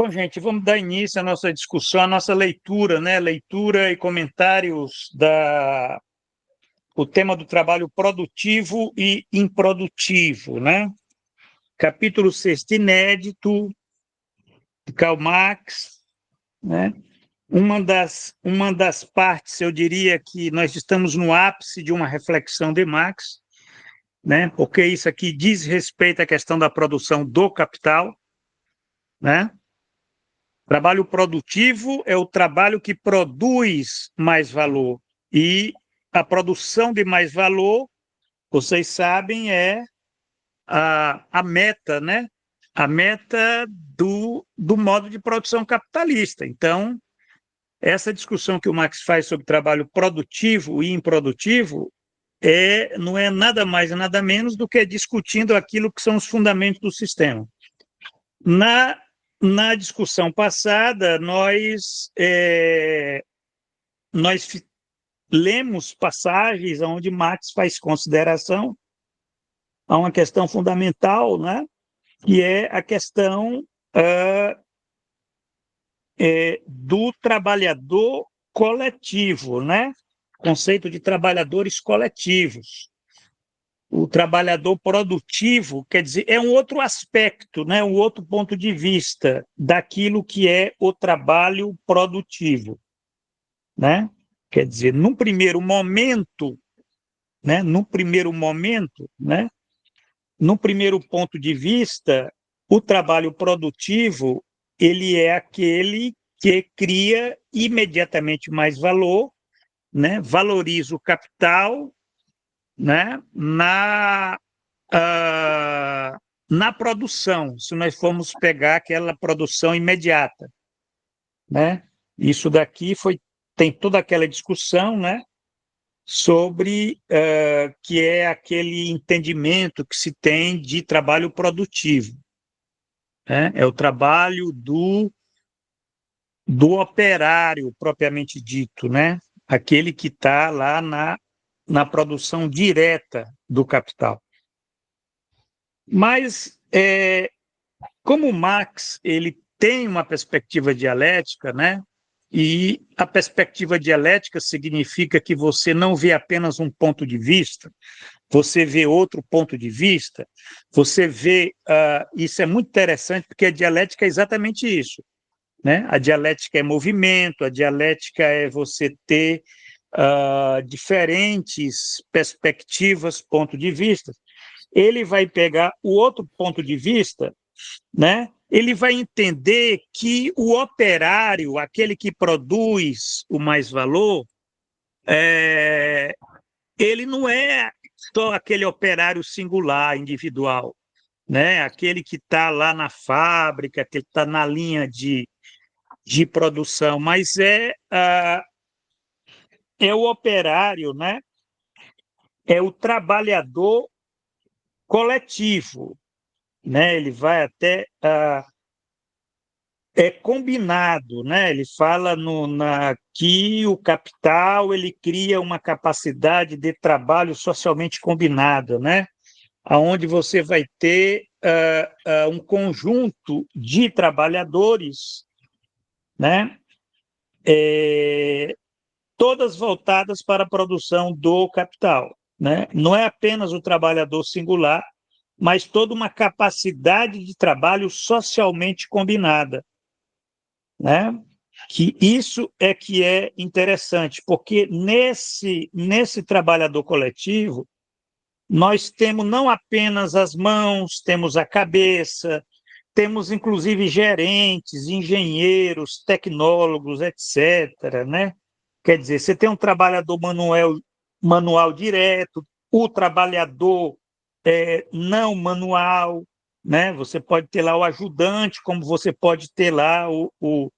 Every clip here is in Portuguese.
Bom, gente, vamos dar início à nossa discussão, à nossa leitura, né? Leitura e comentários o tema do trabalho produtivo e improdutivo, né? Capítulo 6 inédito, de Karl Marx, né? Uma das partes, eu diria que nós estamos no ápice de uma reflexão de Marx, né? Porque isso aqui diz respeito à questão da produção do capital, né? Trabalho produtivo é o trabalho que produz mais valor. E a produção de mais valor, vocês sabem, é a meta, né? A meta do modo de produção capitalista. Então, essa discussão que o Marx faz sobre trabalho produtivo e improdutivo não é nada mais, nada menos do que discutindo aquilo que são os fundamentos do sistema. Na discussão passada, nós lemos passagens onde Marx faz consideração a uma questão fundamental, né? Que é a questão do trabalhador coletivo, né? Conceito de trabalhadores coletivos. O trabalhador produtivo, quer dizer, é um outro aspecto, né? Um outro ponto de vista daquilo que é o trabalho produtivo, né? Quer dizer, num primeiro momento, né? Num primeiro momento, né? Num primeiro ponto de vista, o trabalho produtivo ele é aquele que cria imediatamente mais valor, né? Valoriza o capital, né? Na produção, se nós formos pegar aquela produção imediata, né? Isso daqui tem toda aquela discussão, né? Sobre que é aquele entendimento que se tem de trabalho produtivo, né? É o trabalho do operário propriamente dito, né? Aquele que está lá na produção direta do capital. Mas, como Marx ele tem uma perspectiva dialética, né? E a perspectiva dialética significa que você não vê apenas um ponto de vista, você vê outro ponto de vista, você vê... isso é muito interessante, porque a dialética é exatamente isso, né? A dialética é movimento, a dialética é você ter diferentes perspectivas, pontos de vista. Ele vai pegar o outro ponto de vista, né? Ele vai entender que o operário, aquele que produz o mais valor, ele não é só aquele operário singular, individual, né? Aquele que está lá na fábrica, que está na linha de produção, mas é o operário, né? É o trabalhador coletivo, né? Ele vai até combinado, né? Ele fala que o capital ele cria uma capacidade de trabalho socialmente combinada, né? Aonde você vai ter um conjunto de trabalhadores, né? Todas voltadas para a produção do capital, né? Não é apenas o trabalhador singular, mas toda uma capacidade de trabalho socialmente combinada, né? Que isso é que é interessante, porque nesse trabalhador coletivo, nós temos não apenas as mãos, temos a cabeça, temos inclusive gerentes, engenheiros, tecnólogos, etc., né? Quer dizer, você tem um trabalhador manual direto, o trabalhador não manual, né? Você pode ter lá o ajudante, como você pode ter lá o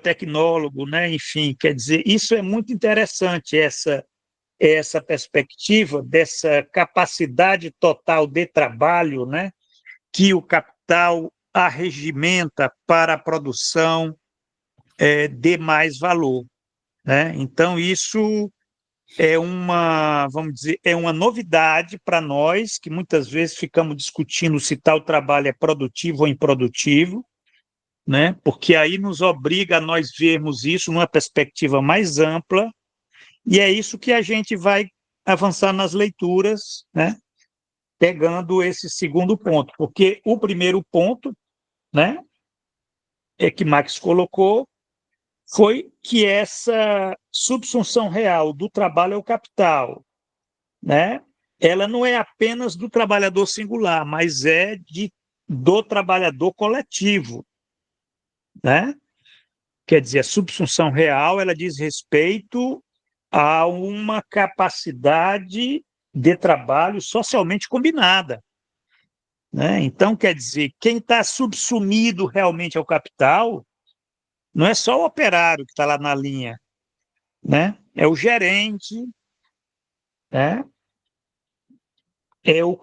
tecnólogo, né? Enfim, quer dizer, isso é muito interessante, essa perspectiva dessa capacidade total de trabalho, né? Que o capital arregimenta para a produção de mais valor, né? Então, isso vamos dizer, é uma novidade para nós, que muitas vezes ficamos discutindo se tal trabalho é produtivo ou improdutivo, né? Porque aí nos obriga a nós vermos isso numa perspectiva mais ampla, e é isso que a gente vai avançar nas leituras, né? Pegando esse segundo ponto, porque o primeiro ponto, né, é que Marx colocou, foi que essa subsunção real do trabalho ao capital, né, ela não é apenas do trabalhador singular, mas do trabalhador coletivo, né? Quer dizer, a subsunção real, ela diz respeito a uma capacidade de trabalho socialmente combinada, né? Então, quer dizer, quem está subsumido realmente ao capital não é só o operário que está lá na linha, né? É o gerente, né? É o,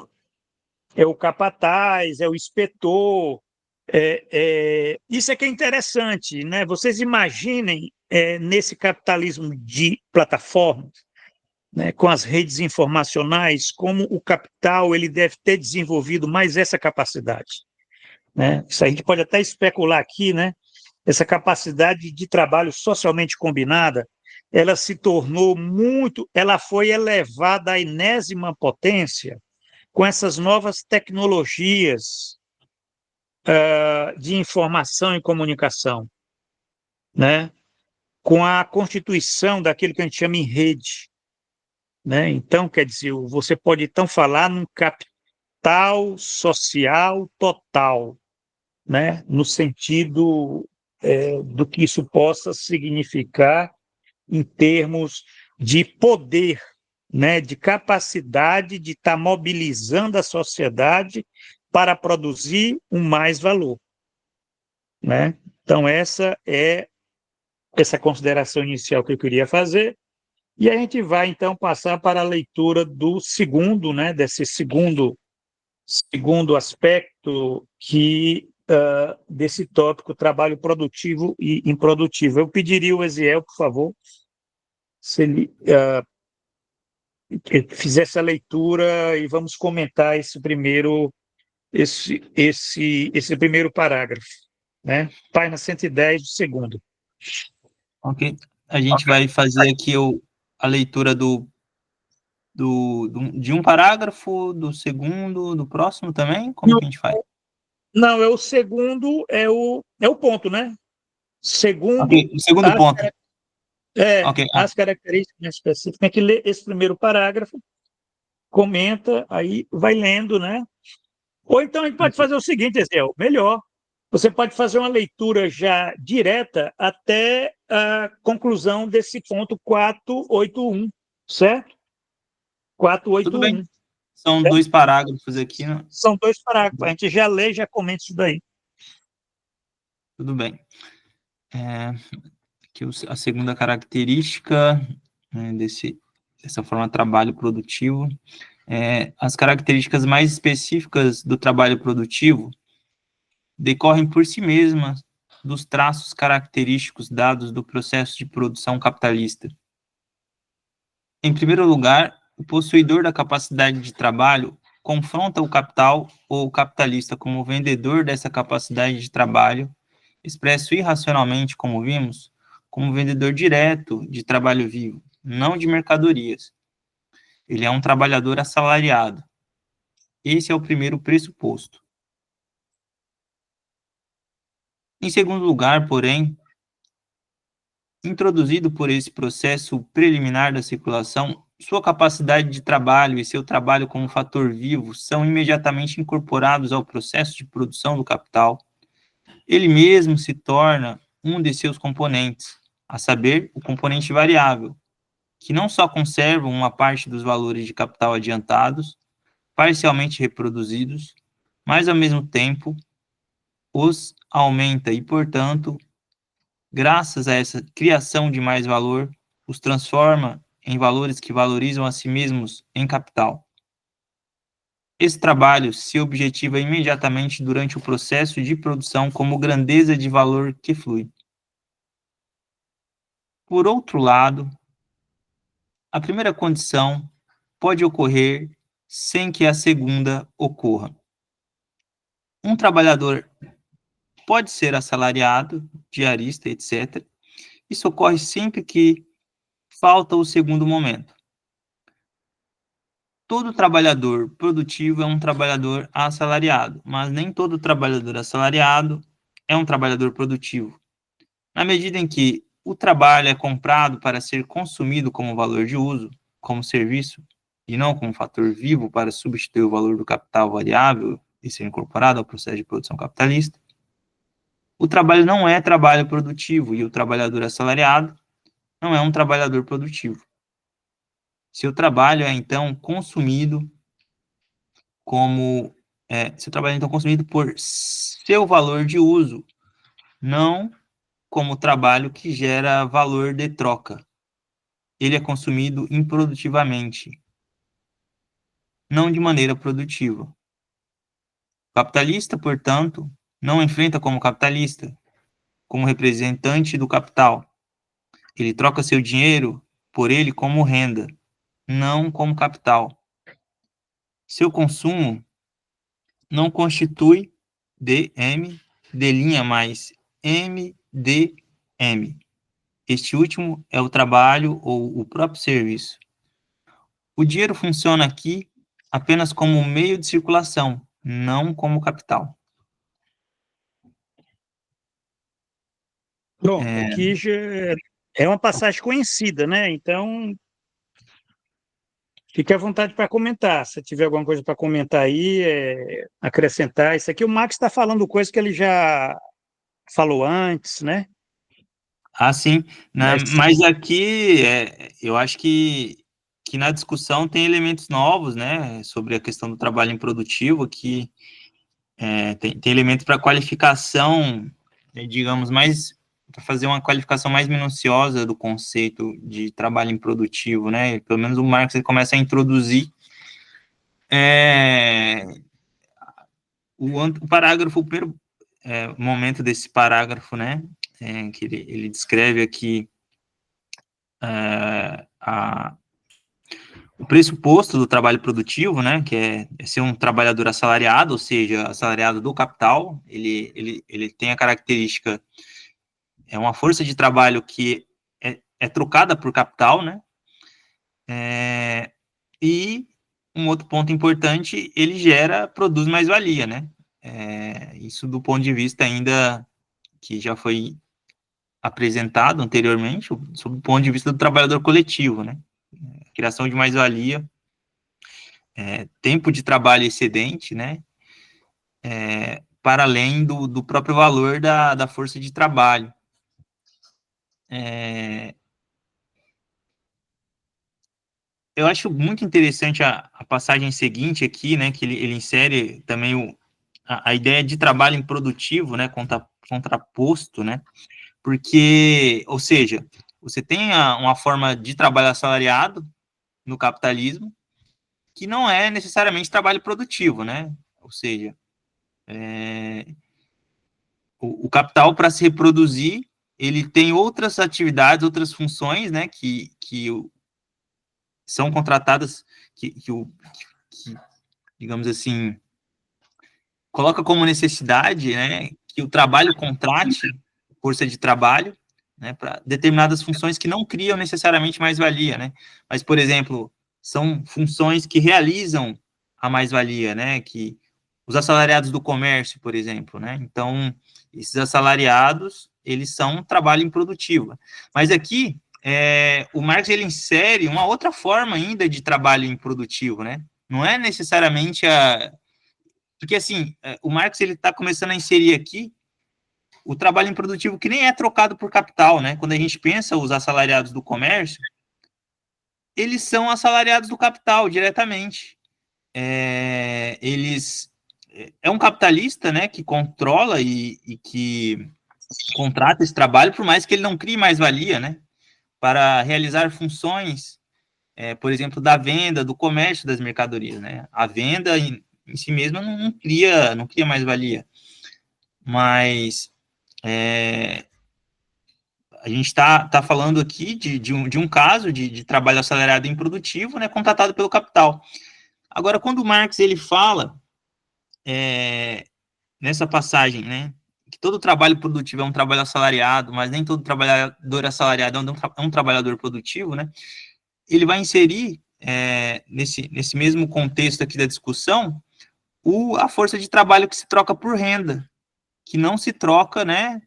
é o capataz, é o inspetor. Isso é que é interessante, né? Vocês imaginem nesse capitalismo de plataformas, né, com as redes informacionais, como o capital ele deve ter desenvolvido mais essa capacidade, né? Isso a gente pode até especular aqui, né? Essa capacidade de trabalho socialmente combinada, ela se tornou muito, ela foi elevada à enésima potência com essas novas tecnologias de informação e comunicação, né? Com a constituição daquilo que a gente chama em rede, né? Então, quer dizer, você pode então falar num capital social total, né? No sentido do que isso possa significar em termos de poder, né? De capacidade de estar mobilizando a sociedade para produzir um mais valor, né? Então, essa é essa consideração inicial que eu queria fazer. E a gente vai, então, passar para a leitura do segundo, né, desse segundo aspecto desse tópico, trabalho produtivo e improdutivo. Eu pediria ao Eziel, por favor, se ele fizesse a leitura e vamos comentar esse primeiro parágrafo, né? Página 110 do segundo. Ok. A gente vai fazer aqui a leitura de um parágrafo, do segundo, do próximo também? Como que a gente faz? Não, é o segundo, é o ponto, né? Segundo, Ok, o segundo ponto. Ok. as características específicas. Tem que ler esse primeiro parágrafo, comenta, aí vai lendo, né? Ou então a gente pode fazer o seguinte, Ezequiel, melhor. Você pode fazer uma leitura já direta até a conclusão desse ponto 481, certo? Tudo bem. 481. São Certo? 2 parágrafos aqui, né? São 2 parágrafos. A gente já lê e já comenta isso daí. Tudo bem. Aqui a segunda característica, né, dessa forma de trabalho produtivo. As características mais específicas do trabalho produtivo decorrem por si mesmas dos traços característicos dados do processo de produção capitalista. Em primeiro lugar, o possuidor da capacidade de trabalho confronta o capital ou o capitalista como vendedor dessa capacidade de trabalho, expresso irracionalmente, como vimos, como vendedor direto de trabalho vivo, não de mercadorias. Ele é um trabalhador assalariado. Esse é o primeiro pressuposto. Em segundo lugar, porém, introduzido por esse processo preliminar da circulação, sua capacidade de trabalho e seu trabalho como fator vivo são imediatamente incorporados ao processo de produção do capital. Ele mesmo se torna um de seus componentes, a saber, o componente variável, que não só conserva uma parte dos valores de capital adiantados, parcialmente reproduzidos, mas, ao mesmo tempo, os aumenta e, portanto, graças a essa criação de mais valor, os transforma em valores que valorizam a si mesmos em capital. Esse trabalho se objetiva imediatamente durante o processo de produção como grandeza de valor que flui. Por outro lado, a primeira condição pode ocorrer sem que a segunda ocorra. Um trabalhador pode ser assalariado, diarista, etc. Isso ocorre sempre que falta o segundo momento. Todo trabalhador produtivo é um trabalhador assalariado, mas nem todo trabalhador assalariado é um trabalhador produtivo. Na medida em que o trabalho é comprado para ser consumido como valor de uso, como serviço, e não como fator vivo para substituir o valor do capital variável e ser incorporado ao processo de produção capitalista, o trabalho não é trabalho produtivo e o trabalhador assalariado não é um trabalhador produtivo. Seu trabalho é, então, consumido como... seu trabalho é, então, consumido por seu valor de uso, não como trabalho que gera valor de troca. Ele é consumido improdutivamente, não de maneira produtiva. O capitalista, portanto, não enfrenta como capitalista, como representante do capital. Ele troca seu dinheiro por ele como renda, não como capital. Seu consumo não constitui DM, D' mais MDM. Este último é o trabalho ou o próprio serviço. O dinheiro funciona aqui apenas como meio de circulação, não como capital. Pronto, aqui já é uma passagem conhecida, né? Então, fique à vontade para comentar. Se tiver alguma coisa para comentar aí, acrescentar. Isso aqui o Max está falando coisa que ele já falou antes, né? Sim, né? Mas Mas aqui eu acho que na discussão tem elementos novos, né, sobre a questão do trabalho improdutivo, que tem elementos para qualificação, digamos, mais para fazer uma qualificação mais minuciosa do conceito de trabalho improdutivo, né? Pelo menos o Marx ele começa a introduzir o parágrafo, o primeiro momento desse parágrafo, né? Que ele descreve aqui o pressuposto do trabalho produtivo, né, que é ser um trabalhador assalariado, ou seja, assalariado do capital. Ele tem a característica, é uma força de trabalho que é trocada por capital, né, e um outro ponto importante, ele produz mais-valia, né, isso do ponto de vista ainda que já foi apresentado anteriormente, sob o ponto de vista do trabalhador coletivo, né, a criação de mais-valia, tempo de trabalho excedente, né, para além do próprio valor da força de trabalho. Eu acho muito interessante a passagem seguinte aqui, né, que ele insere também a ideia de trabalho improdutivo, né, contraposto, né, porque, ou seja, você tem uma forma de trabalho assalariado no capitalismo que não é necessariamente trabalho produtivo, né, ou seja, o capital, para se reproduzir, ele tem outras atividades, outras funções, né, que são contratadas, que, digamos assim, coloca como necessidade, né, que o trabalho contrate força de trabalho, né, para determinadas funções que não criam necessariamente mais-valia, né, mas, por exemplo, são funções que realizam a mais-valia, né, que os assalariados do comércio, por exemplo, né, então, esses assalariados, eles são um trabalho improdutivo. Mas aqui, o Marx, ele insere uma outra forma ainda de trabalho improdutivo, né, não é necessariamente porque, assim, o Marx, ele está começando a inserir aqui o trabalho improdutivo que nem é trocado por capital, né? Quando a gente pensa os assalariados do comércio, eles são assalariados do capital diretamente. É um capitalista, né, que controla e que contrata esse trabalho, por mais que ele não crie mais-valia, né, para realizar funções, por exemplo, da venda, do comércio das mercadorias, né? A venda em si mesma não cria mais-valia, mas a gente está falando aqui de um caso de trabalho assalariado improdutivo, né, contratado pelo capital. Agora, quando o Marx ele fala nessa passagem, né, que todo trabalho produtivo é um trabalho assalariado, mas nem todo trabalhador assalariado é um trabalhador produtivo, né, ele vai inserir nesse mesmo contexto aqui da discussão a força de trabalho que se troca por renda, que não se troca, né,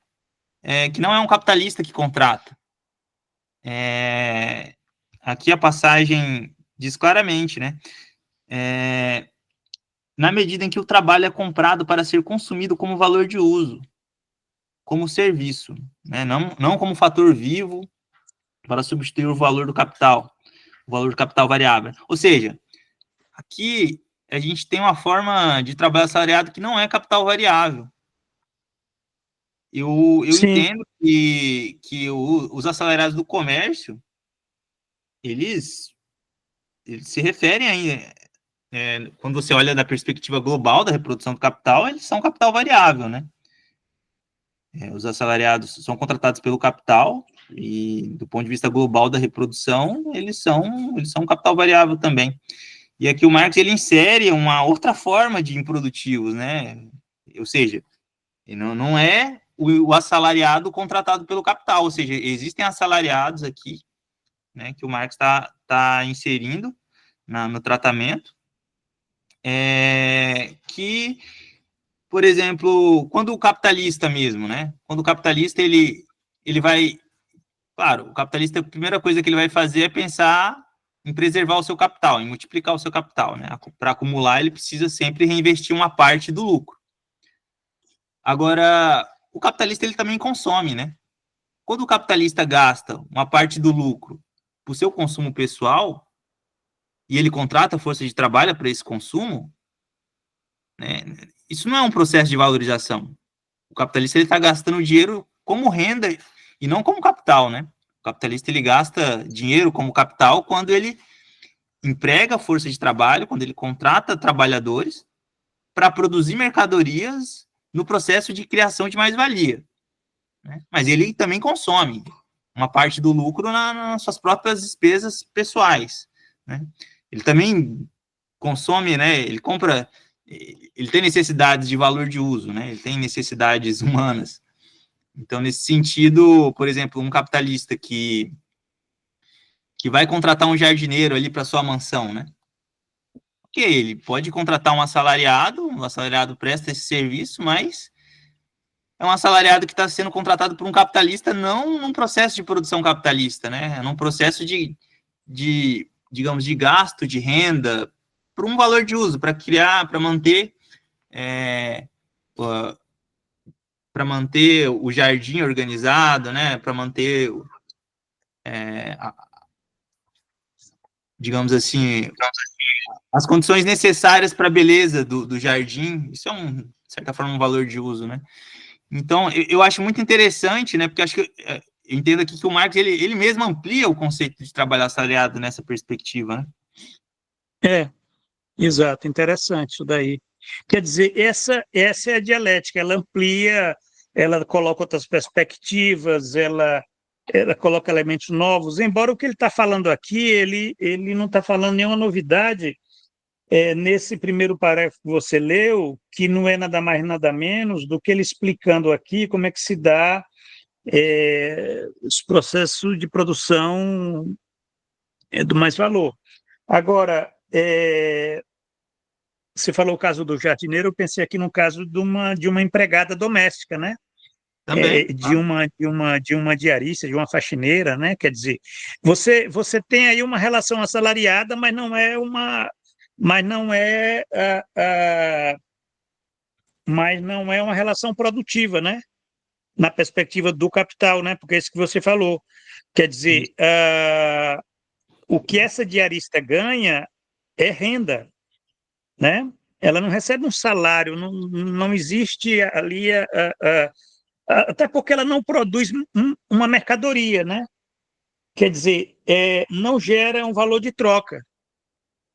que não é um capitalista que contrata. Aqui a passagem diz claramente, né, na medida em que o trabalho é comprado para ser consumido como valor de uso, como serviço, né, não como fator vivo para substituir o valor do capital variável. Ou seja, aqui a gente tem uma forma de trabalho assalariado que não é capital variável. Eu entendo que os assalariados do comércio, eles se referem aí, quando você olha da perspectiva global da reprodução do capital, eles são capital variável, né? Os assalariados são contratados pelo capital e, do ponto de vista global da reprodução, eles são capital variável também. E aqui o Marx, ele insere uma outra forma de improdutivos, né? Ou seja, não é o assalariado contratado pelo capital, ou seja, existem assalariados aqui, né, que o Marx está inserindo no tratamento, que, por exemplo, quando o capitalista mesmo, né, quando o capitalista, ele vai, claro, o capitalista, a primeira coisa que ele vai fazer é pensar em preservar o seu capital, em multiplicar o seu capital, né, para acumular, ele precisa sempre reinvestir uma parte do lucro. Agora, o capitalista, ele também consome, né, quando o capitalista gasta uma parte do lucro para o seu consumo pessoal, e ele contrata força de trabalho para esse consumo, né, isso não é um processo de valorização. O capitalista está gastando dinheiro como renda e não como capital, né? O capitalista ele gasta dinheiro como capital quando ele emprega força de trabalho, quando ele contrata trabalhadores para produzir mercadorias no processo de criação de mais-valia, né? Mas ele também consome uma parte do lucro nas suas próprias despesas pessoais, né? Ele também consome, né? Ele compra, ele tem necessidades de valor de uso, né? Ele tem necessidades humanas. Então, nesse sentido, por exemplo, um capitalista que vai contratar um jardineiro ali para sua mansão, né? Ok, ele pode contratar um assalariado presta esse serviço, mas é um assalariado que está sendo contratado por um capitalista, não num processo de produção capitalista, né? É num processo digamos, de gasto de renda por um valor de uso, para criar, para manter o jardim organizado, né? Para manter, digamos assim, as condições necessárias para a beleza do jardim. Isso é, de certa forma, um valor de uso, né? Então, eu acho muito interessante, né? Porque acho que eu entendo aqui que o Marx, ele mesmo amplia o conceito de trabalho assalariado nessa perspectiva, né? Exato, interessante isso daí. Quer dizer, essa é a dialética, ela amplia, ela coloca outras perspectivas, ela coloca elementos novos, embora o que ele está falando aqui, ele não está falando nenhuma novidade nesse primeiro parágrafo que você leu, que não é nada mais nada menos do que ele explicando aqui como é que se dá os processos de produção do mais-valor. Agora, você falou o caso do jardineiro, eu pensei aqui no caso de uma empregada doméstica, né? Também. De uma diarista, de uma faxineira, né? Quer dizer, você tem aí uma relação assalariada, mas não é uma relação produtiva, né? Na perspectiva do capital, né? Porque é isso que você falou. Quer dizer, o que essa diarista ganha é renda, né? Ela não recebe um salário, não existe ali, até porque ela não produz uma mercadoria, né? Quer dizer, não gera um valor de troca,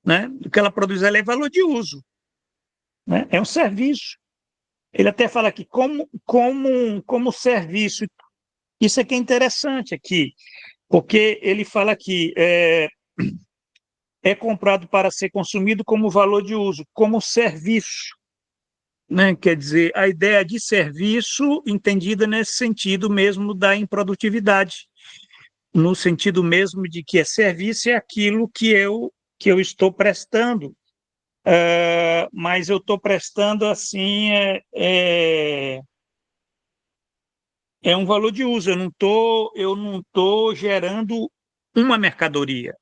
né? O que ela produz é valor de uso, né? É um serviço. Ele até fala aqui como serviço Isso aqui é interessante aqui, porque ele fala aqui, é comprado para ser consumido como valor de uso, como serviço, né? Quer dizer, a ideia de serviço entendida nesse sentido mesmo da improdutividade, no sentido mesmo de que é serviço é aquilo que eu estou prestando, mas eu estou prestando assim é um valor de uso. Eu não tô gerando uma mercadoria,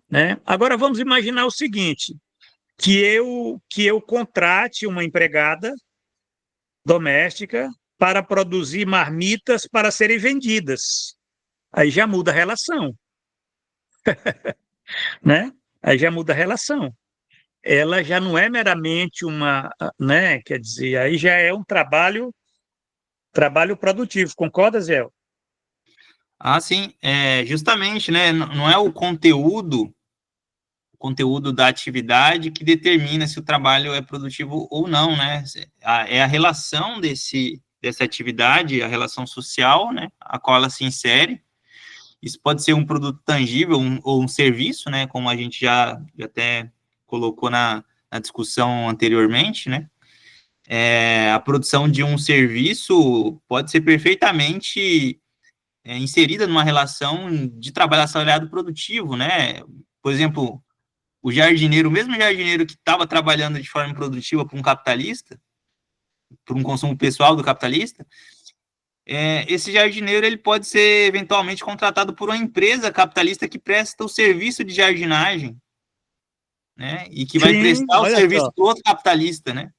né? Agora vamos imaginar o seguinte, que eu contrate uma empregada doméstica para produzir marmitas para serem vendidas. Aí já muda a relação, né? Aí já muda a relação. Ela já não é meramente uma, né? Quer dizer, aí já é um trabalho produtivo. Concorda, Zé? Ah, sim, justamente, né? Não é o conteúdo da atividade que determina se o trabalho é produtivo ou não, né? É a relação dessa atividade, a relação social, né? A qual ela se insere. Isso pode ser um produto tangível ou um serviço, né? Como a gente já até colocou na discussão anteriormente, né? A produção de um serviço pode ser perfeitamente inserida numa relação de trabalho assalariado produtivo, né? Por exemplo, o mesmo jardineiro que estava trabalhando de forma produtiva para um capitalista, para um consumo pessoal do capitalista, esse jardineiro ele pode ser eventualmente contratado por uma empresa capitalista que presta o serviço de jardinagem, né? E que vai Sim, prestar o olha serviço só. para outro capitalista, né?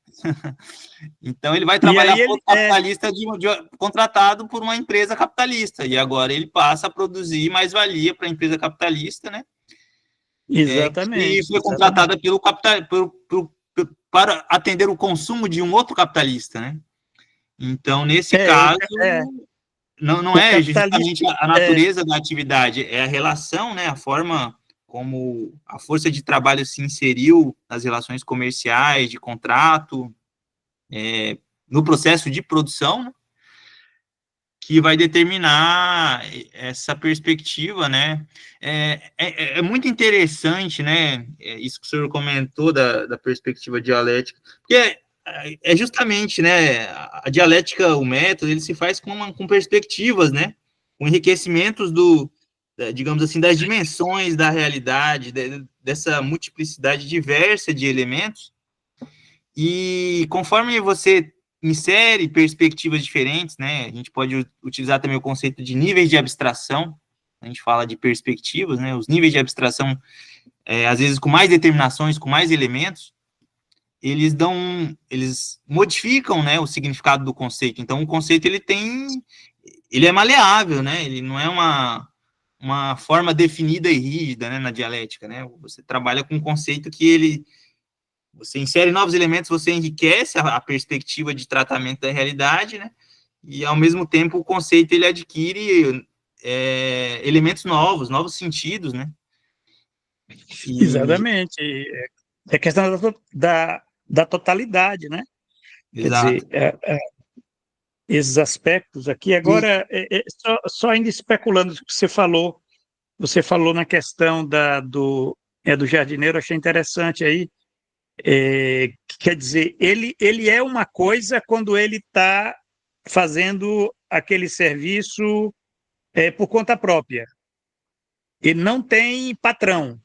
Então ele vai E trabalhar aí para ele outro capitalista contratado por uma empresa capitalista. E agora ele passa a produzir mais-valia para a empresa capitalista, né? Que exatamente, foi exatamente. contratada pelo capital, para atender o consumo de um outro capitalista, né? Então, nesse É, caso, não o é justamente capitalista a natureza da atividade, é a relação, né? A forma como a força de trabalho se inseriu nas relações comerciais, de contrato, no processo de produção, né? Que vai determinar essa perspectiva, né? É muito interessante, né? Isso que o senhor comentou da perspectiva dialética, porque é justamente, né? A dialética, o método, ele se faz com perspectivas, né? Com enriquecimentos digamos assim, das dimensões da realidade, dessa multiplicidade diversa de elementos, e conforme você insere perspectivas diferentes, né, a gente pode utilizar também o conceito de níveis de abstração, a gente fala de perspectivas, né, os níveis de abstração, às vezes com mais determinações, com mais elementos, eles modificam, né, o significado do conceito. Então, o conceito, ele é maleável, né, ele não é uma forma definida e rígida, né, na dialética, né, você trabalha com um conceito que você insere novos elementos, você enriquece a perspectiva de tratamento da realidade, né? E, ao mesmo tempo, o conceito ele adquire elementos novos, novos sentidos, né? E, exatamente. É questão da totalidade, né? Quer exato. dizer, esses aspectos aqui. E, Agora, só ainda especulando o que você falou na questão do jardineiro, achei interessante aí. Quer dizer, ele é uma coisa quando ele está fazendo aquele serviço por conta própria. Ele não tem patrão.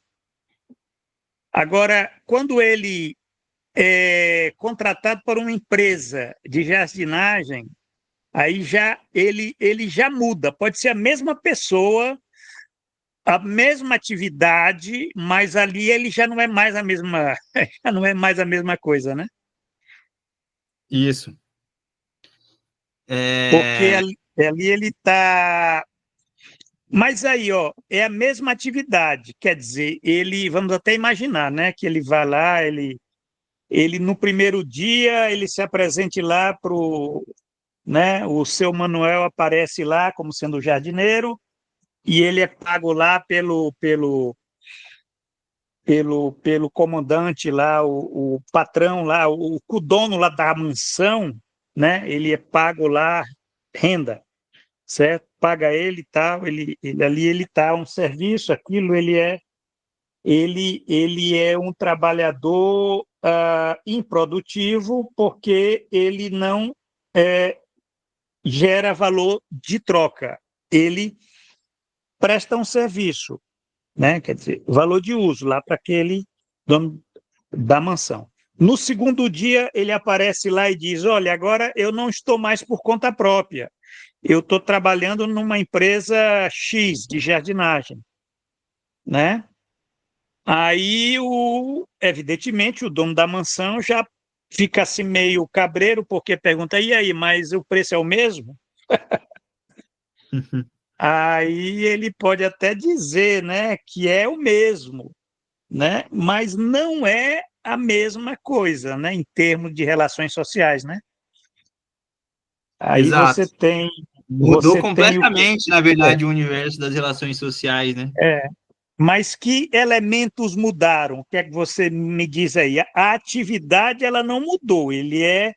Agora, quando ele é contratado por uma empresa de jardinagem, aí já ele já muda. Pode ser a mesma pessoa, a mesma atividade, mas ali ele já não é mais a mesma, já não é mais a mesma coisa, né? isso. Porque É, ali ele está. Mas aí, ó, é a mesma atividade. Quer dizer, ele, vamos até imaginar, né, que ele vai lá, ele no primeiro dia ele se apresente lá para o, né, o seu Manuel aparece lá como sendo o jardineiro e ele é pago lá pelo comandante lá, o patrão lá, o dono lá da mansão, né? Ele é pago lá renda, certo? paga ele e tal, ele ali ele está um serviço, aquilo, ele é um trabalhador improdutivo porque ele não gera valor de troca, ele presta um serviço, né? Quer dizer, valor de uso lá para aquele dono da mansão. No segundo dia, ele aparece lá e diz: olha, agora eu não estou mais por conta própria, eu estou trabalhando numa empresa X de jardinagem, né? Aí, evidentemente, o dono da mansão já fica assim meio cabreiro, porque pergunta: e aí, mas o preço é o mesmo? Aí ele pode até dizer, né, que é o mesmo, né, mas não é a mesma coisa, né, em termos de relações sociais, né? Aí Exato. Mudou você tem o quê? completamente, na verdade, o universo das relações sociais, né? É, mas que elementos mudaram? O que é que você me diz aí? A atividade ela não mudou, é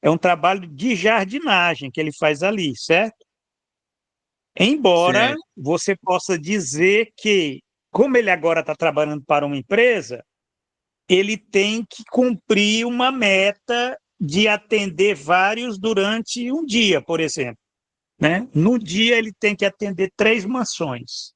um trabalho de jardinagem que ele faz ali, certo? Embora Certo. você possa dizer que, como ele agora está trabalhando para uma empresa, ele tem que cumprir uma meta de atender vários durante um dia, por exemplo, né? No dia ele tem que atender 3 mansões.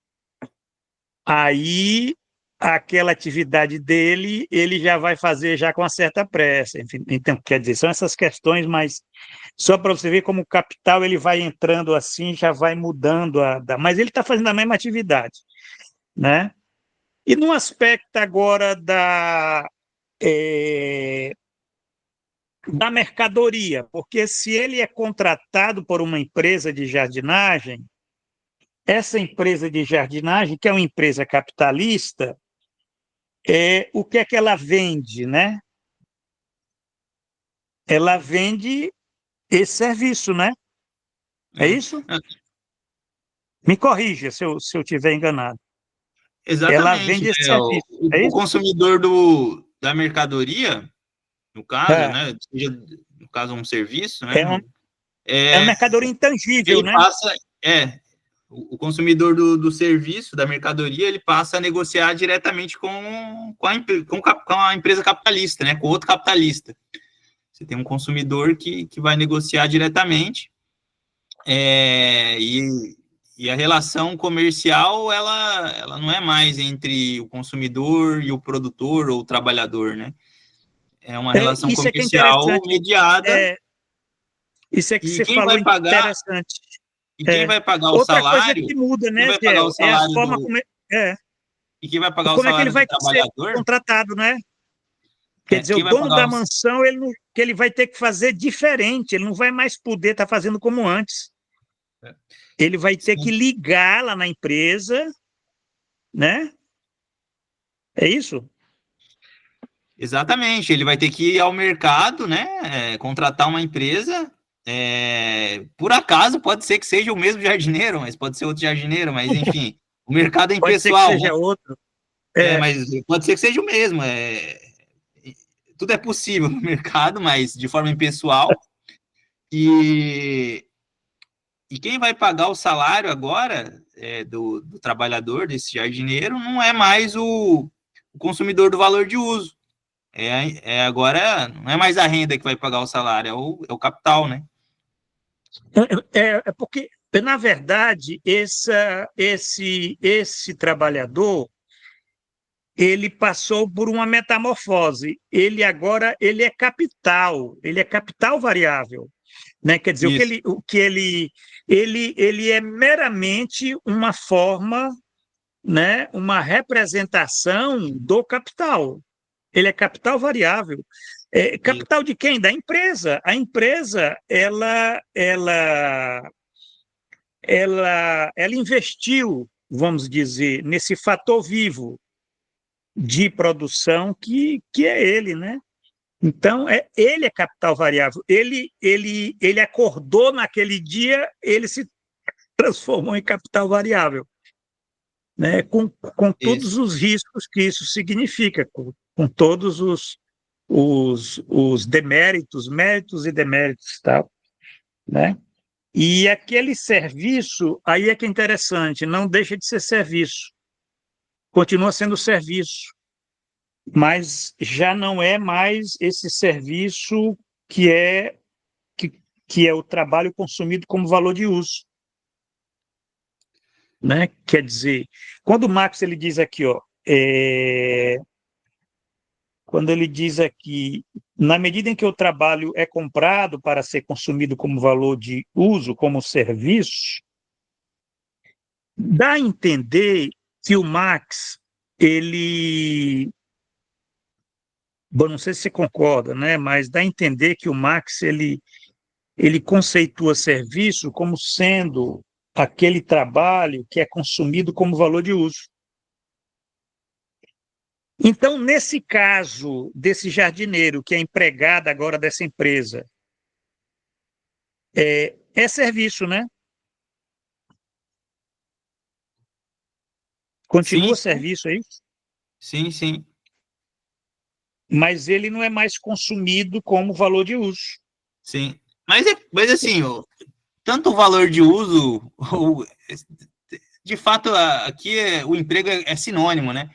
Aí aquela atividade dele, ele já vai fazer já com uma certa pressa. Enfim, então, quer dizer, são essas questões, mas só para você ver como o capital ele vai entrando assim, já vai mudando mas ele está fazendo a mesma atividade, né? E no aspecto agora da mercadoria, porque se ele é contratado por uma empresa de jardinagem, essa empresa de jardinagem, que é uma empresa capitalista, o que é que ela vende, né? Ela vende esse serviço, né? É É. isso? Me corrija se eu tiver enganado. Ela Exatamente, vende esse né? serviço, é O isso? consumidor da mercadoria, no caso, É, né? Seja, no caso, um serviço, é, né? um, é uma É, mercadoria intangível, ele né? passa, o consumidor do serviço, da mercadoria, ele passa a negociar diretamente com a empresa capitalista, né? Com outro capitalista. Você tem um consumidor que vai negociar diretamente, é, e, e a relação comercial, ela não é mais entre o consumidor e o produtor ou o trabalhador, né? É uma relação Isso é que é comercial interessante. mediada, É, isso é que e você falou interessante. quem É. vai pagar o Outra coisa salário, que muda, quem né, vai pagar o Gel, é a salário forma do, é, e quem vai pagar o como é que ele salário do vai ser trabalhador, contratado, né? Quer dizer, o quem vai dono pagar da o, mansão, que ele vai ter que fazer diferente, ele não vai mais poder estar fazendo como antes. Ele vai ter que sim, ligar lá na empresa, né? É isso? exatamente, ele vai ter que ir ao mercado, né, contratar uma empresa, por acaso pode ser que seja o mesmo jardineiro, mas pode ser outro jardineiro, mas enfim, o mercado é Pode ser que impessoal, né, seja outro. É, mas pode ser que seja o mesmo, tudo é possível no mercado, mas de forma impessoal, e, e quem vai pagar o salário agora do trabalhador, desse jardineiro, não é mais o consumidor do valor de uso. Agora, não é mais a renda que vai pagar o salário, é o capital, né? é porque, na verdade, esse trabalhador ele passou por uma metamorfose. Ele é capital variável, né? Quer dizer, Isso, ele é meramente uma forma, né? Uma representação do capital. Ele é capital variável. isso, Capital de quem? Da empresa. A empresa, ela investiu, vamos dizer, nesse fator vivo de produção que é ele, né? Então, ele é capital variável. Ele acordou naquele dia, ele se transformou em capital variável, né? Com isso. todos os riscos que isso significa, com todos os deméritos, méritos e deméritos, tal, né? E aquele serviço, aí é que é interessante, não deixa de ser serviço, continua sendo serviço, mas já não é mais esse serviço que é, que, que é o trabalho consumido como valor de uso, né? Quer dizer, quando o Marx ele diz aqui, ó, quando ele diz aqui, na medida em que o trabalho é comprado para ser consumido como valor de uso, como serviço, dá a entender que o Marx, ele, bom, não sei se você concorda, né, mas dá a entender que o Marx, ele conceitua serviço como sendo aquele trabalho que é consumido como valor de uso. Então, nesse caso desse jardineiro que é empregado agora dessa empresa, é serviço, né? Sim, Continua serviço aí, sim, sim, mas ele não é mais consumido como valor de uso. sim. Mas assim, tanto o valor de uso, de fato, aqui o emprego é sinônimo, né?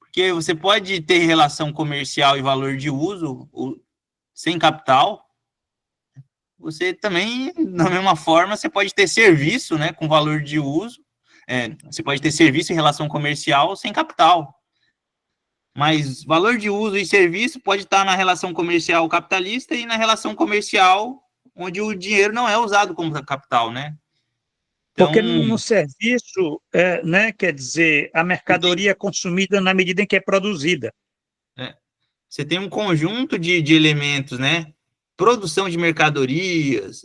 Porque você pode ter relação comercial e valor de uso sem capital. Você também, da mesma forma, você pode ter serviço, né, com valor de uso. Você pode ter serviço em relação comercial sem capital. Mas valor de uso e serviço pode estar na relação comercial capitalista e na relação comercial onde o dinheiro não é usado como capital, né? Então, Porque no serviço, né, quer dizer, a mercadoria é consumida na medida em que é produzida. você tem um conjunto de elementos, né? Produção de mercadorias,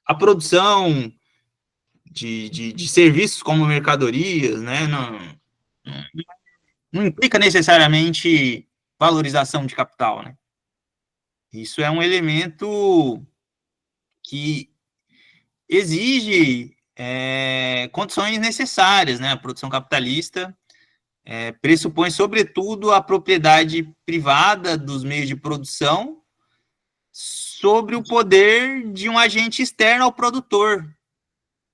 a produção de serviços como mercadorias, né? Não implica necessariamente valorização de capital, né? Isso é um elemento que exige condições necessárias, né? A produção capitalista pressupõe, sobretudo, a propriedade privada dos meios de produção sobre o poder de um agente externo ao produtor,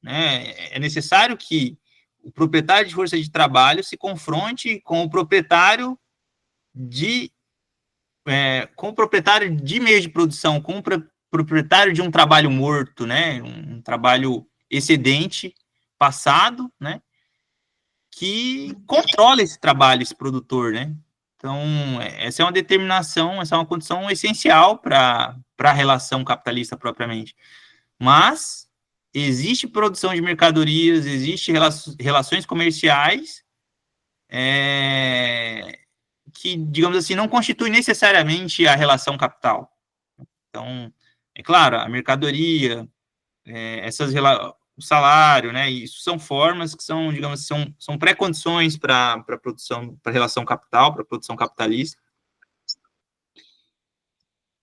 né? É necessário que o proprietário de força de trabalho se confronte com o proprietário de meio de produção, com o proprietário de um trabalho morto, né? Um trabalho excedente passado, né? Que controla esse trabalho, esse produtor, né? Então, essa é uma determinação, essa é uma condição essencial para a relação capitalista propriamente. Mas existe produção de mercadorias, existe relações comerciais que, digamos assim, não constitui necessariamente a relação capital. Então, é claro, a mercadoria, o salário, né? Isso são formas que são, digamos, são pré-condições para a produção, para a relação capital, para a produção capitalista.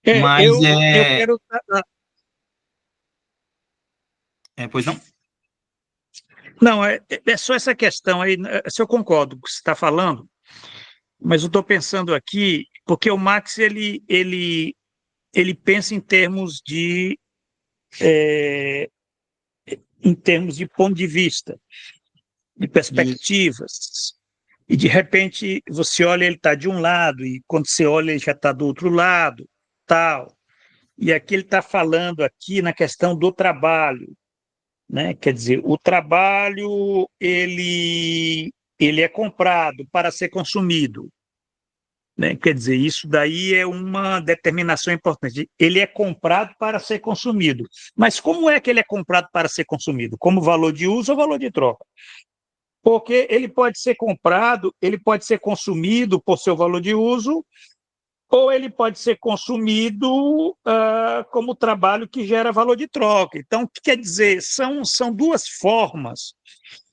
Mas Eu quero. pois não? Não, é só essa questão aí. Se eu concordo com o que você está falando, mas eu estou pensando aqui, porque o Marx ele pensa é, em termos de ponto de vista, de Isso. perspectivas. E de repente você olha, ele está de um lado, e quando você olha, ele já está do outro lado, tal. E aqui ele está falando aqui na questão do trabalho, né? Quer dizer, o trabalho ele é comprado para ser consumido, né? Quer dizer, isso daí é uma determinação importante. Ele é comprado para ser consumido. Mas como é que ele é comprado para ser consumido? Como valor de uso ou valor de troca? Porque ele pode ser comprado, ele pode ser consumido por seu valor de uso, ou ele pode ser consumido como trabalho que gera valor de troca. Então, quer dizer, são duas formas.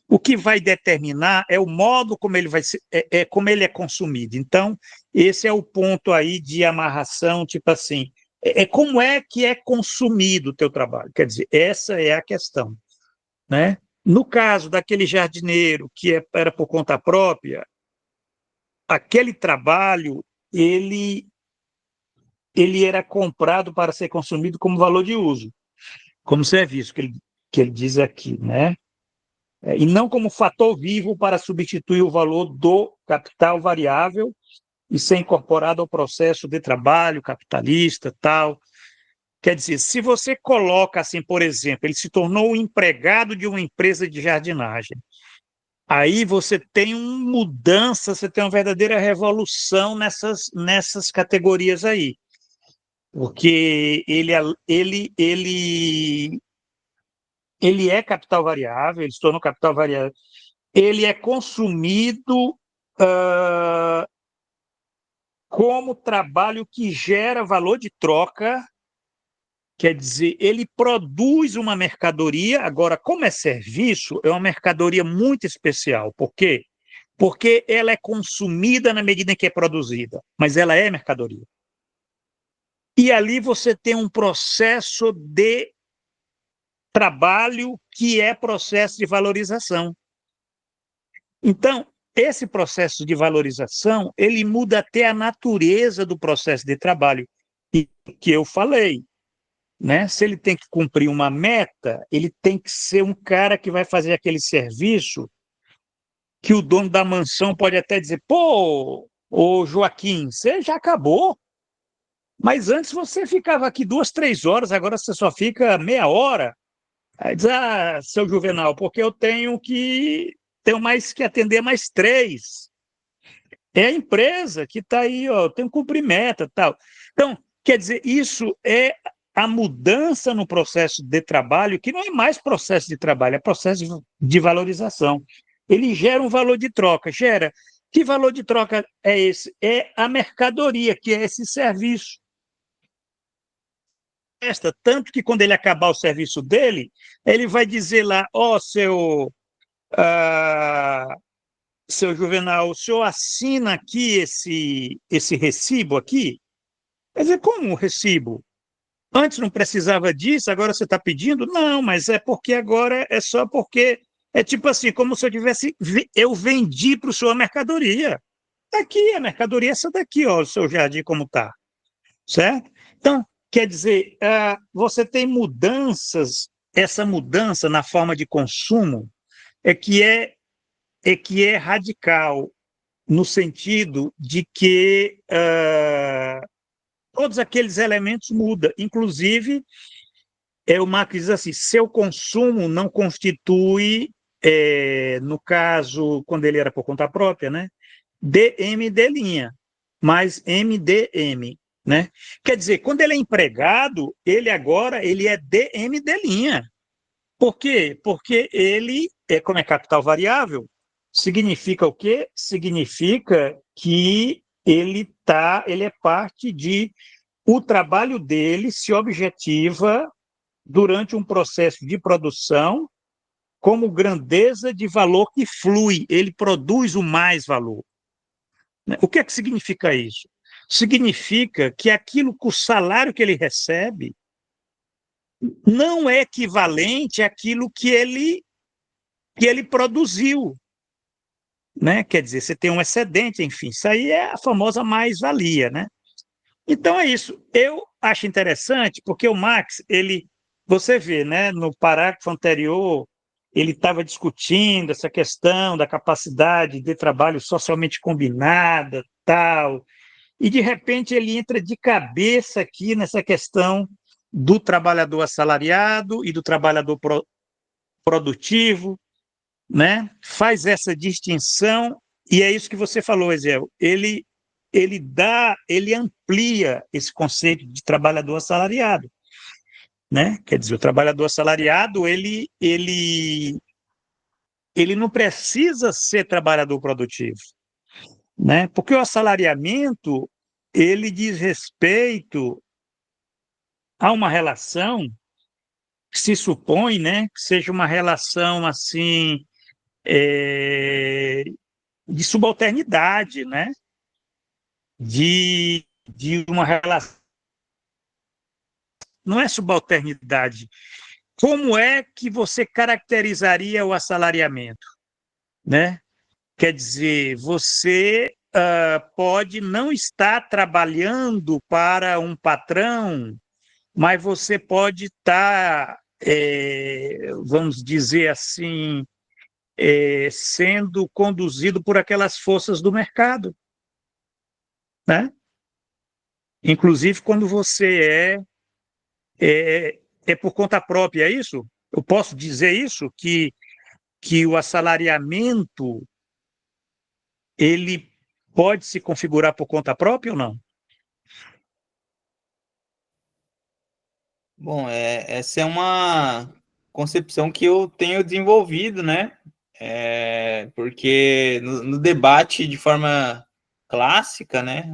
O que vai determinar é o modo como ele vai ser, como ele é consumido. Então, esse é o ponto aí de amarração, tipo assim, como é que é consumido o teu trabalho? Quer dizer, essa é a questão, né? No caso daquele jardineiro que era por conta própria, aquele trabalho ele era comprado para ser consumido como valor de uso. como serviço, que ele diz aqui, né? E não como fator vivo para substituir o valor do capital variável e ser incorporado ao processo de trabalho capitalista, tal. Quer dizer, se você coloca assim, por exemplo, ele se tornou um empregado de uma empresa de jardinagem, aí você tem uma mudança, você tem uma verdadeira revolução nessas categorias aí, porque ele é capital variável, ele se tornou capital variável, ele é consumido uh, como trabalho que gera valor de troca. Quer dizer, ele produz uma mercadoria, agora, como é serviço, é uma mercadoria muito especial. Por quê? Porque ela é consumida na medida em que é produzida, mas ela é mercadoria. E ali você tem um processo de trabalho que é processo de valorização. Então, esse processo de valorização, ele muda até a natureza do processo de trabalho, e que eu falei. Né? Se ele tem que cumprir uma meta, ele tem que ser um cara que vai fazer aquele serviço que o dono da mansão pode até dizer, pô, ô Joaquim, você já acabou, mas antes você ficava aqui 2, 3 horas, agora você só fica meia hora. Aí diz, seu Juvenal, porque tenho mais que atender mais 3. É a empresa que está aí, ó, tem que cumprir meta, tal. Então, quer dizer, isso é a mudança no processo de trabalho, que não é mais processo de trabalho, é processo de valorização. Ele gera um valor de troca, gera. Que valor de troca é esse? É a mercadoria, que é esse serviço. Tanto que quando ele acabar o serviço dele, ele vai dizer lá, ó, seu Juvenal, o senhor assina aqui esse recibo aqui? Quer dizer, como um recibo? Antes não precisava disso, agora você está pedindo? Não, mas é porque agora é só porque é tipo assim, como se eu vendi para o senhor a mercadoria. Está aqui, a mercadoria é essa daqui, ó, o seu jardim como está, certo? Então, quer dizer, você tem mudanças, essa mudança na forma de consumo é que é radical, no sentido de que todos aqueles elementos mudam, inclusive o Marx diz assim, seu consumo não constitui, no caso, quando ele era por conta própria, né, DMD', mas MDM, né? Quer dizer, quando ele é empregado, ele é DMD'. Por quê? Porque como é capital variável, significa o quê? Significa que ele é parte de o trabalho dele se objetiva durante um processo de produção como grandeza de valor que flui, ele produz o mais valor. O que é que significa isso? Significa que o salário que ele recebe não é equivalente àquilo que ele produziu. Né? Quer dizer, você tem um excedente, enfim, isso aí é a famosa mais-valia. Né? Então é isso. Eu acho interessante, porque o Marx, você vê, né, no parágrafo anterior, ele estava discutindo essa questão da capacidade de trabalho socialmente combinada, tal, e de repente ele entra de cabeça aqui nessa questão do trabalhador assalariado e do trabalhador produtivo, né? Faz essa distinção, e é isso que você falou, Ezel. Ele amplia esse conceito de trabalhador assalariado, né? Quer dizer, o trabalhador assalariado, ele não precisa ser trabalhador produtivo, né? Porque o assalariamento, ele diz respeito a uma relação que se supõe, né, que seja uma relação assim, de subalternidade, né? De uma relação. Não é subalternidade. Como é que você caracterizaria o assalariamento? Né? Quer dizer, você pode não estar trabalhando para um patrão, mas você pode estar vamos dizer assim, sendo conduzido por aquelas forças do mercado, né? Inclusive quando você é por conta própria, é isso? Eu posso dizer isso, que o assalariamento ele pode se configurar por conta própria ou não? Bom, essa é uma concepção que eu tenho desenvolvido, né? Porque no debate de forma clássica, né?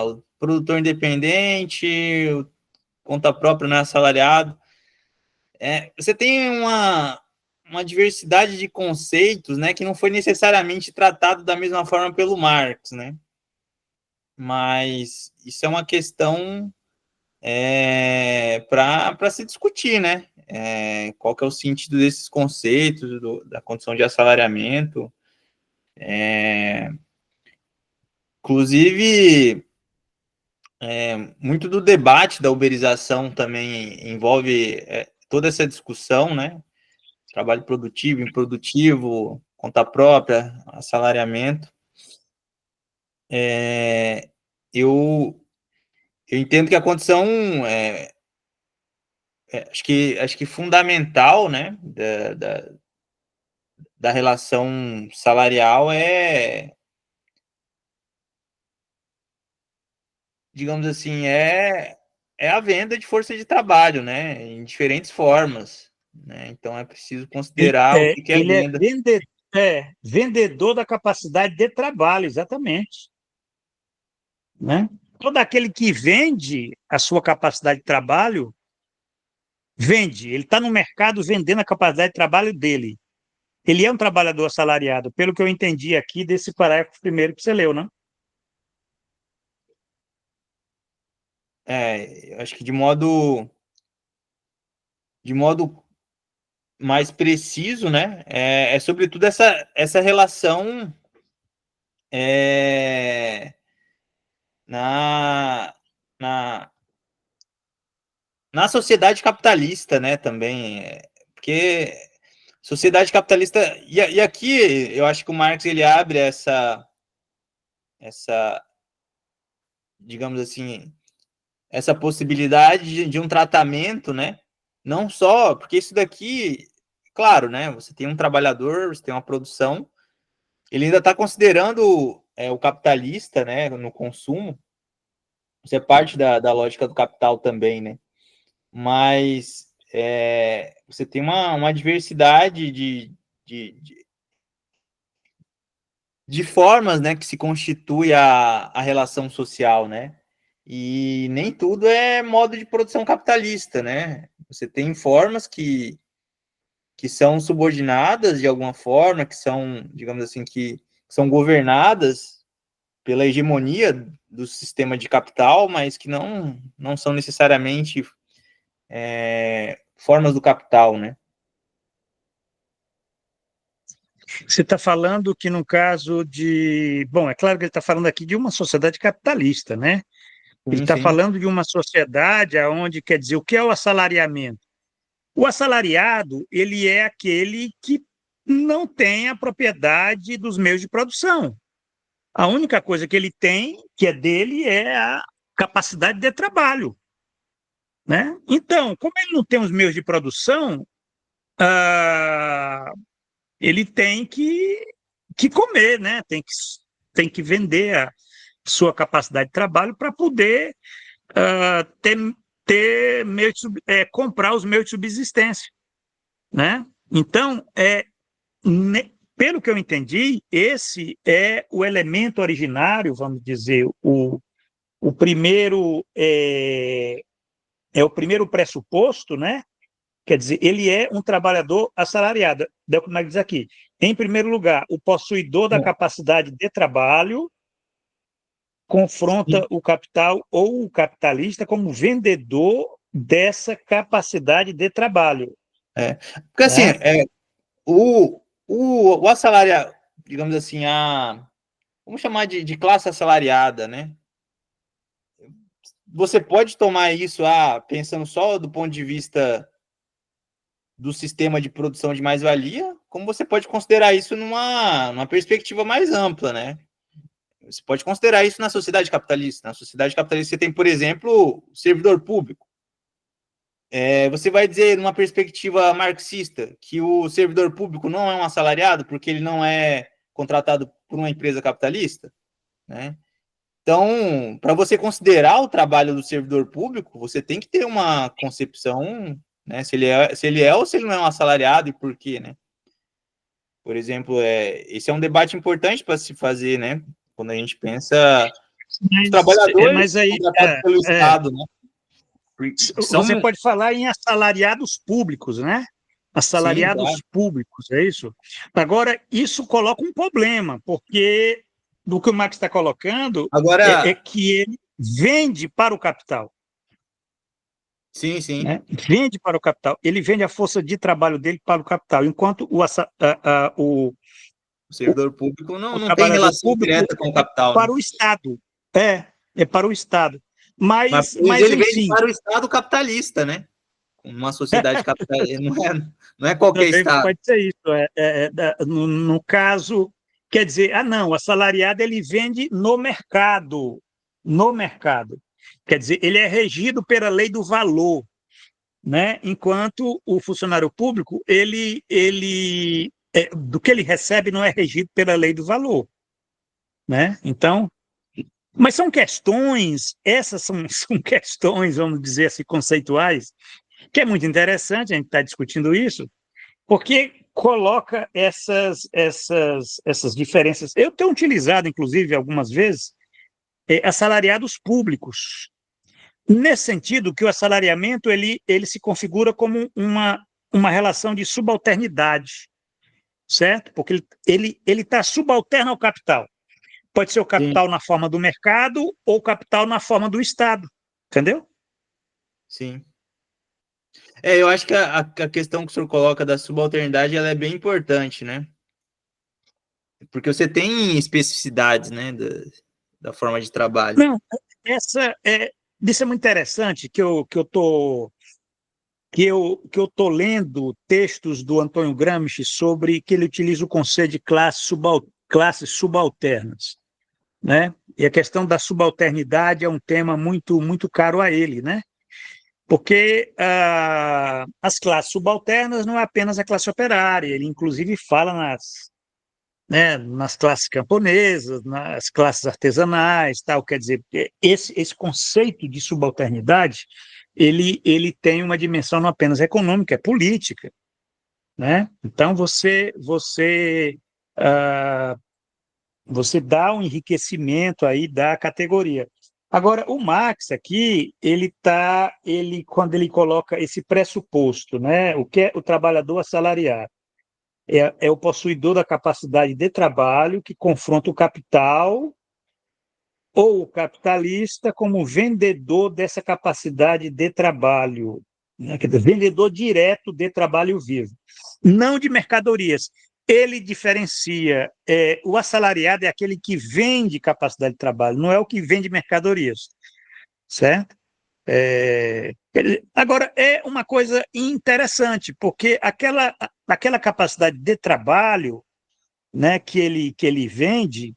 O produtor independente, o conta própria não é assalariado. Você tem uma diversidade de conceitos, né? Que não foi necessariamente tratado da mesma forma pelo Marx, né? Mas isso é uma questão para se discutir, né? Qual que é o sentido desses conceitos, da condição de assalariamento. Inclusive, muito do debate da uberização também envolve toda essa discussão, né? Trabalho produtivo, improdutivo, conta própria, assalariamento. Eu, eu entendo que a condição acho que fundamental, né, da relação salarial digamos assim, é a venda de força de trabalho, né, em diferentes formas, né, então é preciso considerar o que é Ele venda. vendedor da capacidade de trabalho, exatamente, né? Todo aquele que vende a sua capacidade de trabalho, vende, ele está no mercado vendendo a capacidade de trabalho dele. Ele é um trabalhador assalariado, pelo que eu entendi aqui desse parágrafo primeiro que você leu, né? Eu acho que de modo mais preciso, né, sobretudo essa relação é, na, na, na sociedade capitalista, né, também, porque sociedade capitalista, e aqui eu acho que o Marx ele abre essa, digamos assim, essa possibilidade de um tratamento, né, não só, porque isso daqui, claro, né, você tem um trabalhador, você tem uma produção, ele ainda está considerando o capitalista, né, no consumo, isso é parte da lógica do capital também, né, mas você tem uma diversidade de formas, né, que se constitui a relação social, né? E nem tudo é modo de produção capitalista, né? Você tem formas que são subordinadas de alguma forma, que são, digamos assim, que são governadas pela hegemonia do sistema de capital, mas que não são necessariamente formas do capital, né? Você está falando que, no caso de. Bom, é claro que ele está falando aqui de uma sociedade capitalista, né? Ele Sim, está sim. falando de uma sociedade onde, quer dizer, o que é o assalariamento? O assalariado, ele é aquele que não tem a propriedade dos meios de produção. A única coisa que ele tem, que é dele, é a capacidade de trabalho, né? Então, como ele não tem os meios de produção, ah, ele tem que comer, né? Tem que vender a sua capacidade de trabalho para poder ter, meio de, comprar os meios de subsistência, né? Então, pelo que eu entendi, esse é o elemento originário, vamos dizer, o primeiro é o primeiro pressuposto, né? Quer dizer, ele é um trabalhador assalariado. Como é que diz aqui? Em primeiro lugar, o possuidor da Bom, capacidade de trabalho confronta sim. o capital ou o capitalista como vendedor dessa capacidade de trabalho, Porque assim, né? o assalariado, digamos assim, vamos chamar de classe assalariada, né? você pode tomar isso, pensando só do ponto de vista do sistema de produção de mais-valia, como você pode considerar isso numa perspectiva mais ampla, né? Você pode considerar isso na sociedade capitalista. Na sociedade capitalista você tem, por exemplo, o servidor público. Você vai dizer, numa perspectiva marxista, que o servidor público não é um assalariado porque ele não é contratado por uma empresa capitalista, né? Então, para você considerar o trabalho do servidor público, você tem que ter uma concepção, né, se ele é ou se ele não é um assalariado e por quê, né? Por exemplo, esse é um debate importante para se fazer, né? Quando a gente pensa os trabalhadores mas aí contratados pelo Estado, né? você pode falar em assalariados públicos, né? Sim, Assalariados claro. públicos, é isso? Agora, isso coloca um problema, porque do que o Marx está colocando Agora, é que ele vende para o capital. sim, sim. Né? Vende para o capital. Ele vende a força de trabalho dele para o capital, enquanto O servidor público o não tem trabalhador relação público direta com o é capital, né? para o Estado. É para o Estado. Mas ele vende Enfim, para o Estado capitalista, né? Uma sociedade capitalista, não é qualquer também Estado. pode ser isso. No caso, quer dizer, não, o assalariado ele vende no mercado. No mercado. Quer dizer, ele é regido pela lei do valor, né? Enquanto o funcionário público, do que ele recebe não é regido pela lei do valor, né? Então, mas são questões, essas são questões, vamos dizer assim, conceituais, que é muito interessante a gente estar discutindo isso, porque coloca essas diferenças. Eu tenho utilizado, inclusive, algumas vezes, assalariados públicos, nesse sentido que o assalariamento ele se configura como uma relação de subalternidade, certo? Porque ele está subalterno ao capital. Pode ser o Sim, capital na forma do mercado ou o capital na forma do Estado, entendeu? sim. Eu acho que a questão que o senhor coloca da subalternidade ela é bem importante, né? Porque você tem especificidades, né, da forma de trabalho. Não, isso é muito interessante que eu tô lendo textos do Antônio Gramsci sobre que ele utiliza o conceito de classes subalternas, né? E a questão da subalternidade é um tema muito muito caro a ele, né? Porque as classes subalternas não é apenas a classe operária, ele inclusive fala nas classes camponesas, nas classes artesanais, tal. Quer dizer, esse conceito de subalternidade ele tem uma dimensão não apenas econômica, é política, né? Então ah, você dá um enriquecimento aí da categoria. Agora, o Marx aqui, quando ele coloca esse pressuposto, né? O que é o trabalhador assalariado? É o possuidor da capacidade de trabalho que confronta o capital ou o capitalista como vendedor dessa capacidade de trabalho, né? Quer dizer, vendedor direto de trabalho vivo, não de mercadorias. Ele diferencia, o assalariado é aquele que vende capacidade de trabalho, não é o que vende mercadorias, certo? Agora, é uma coisa interessante, porque aquela capacidade de trabalho, né, que ele vende,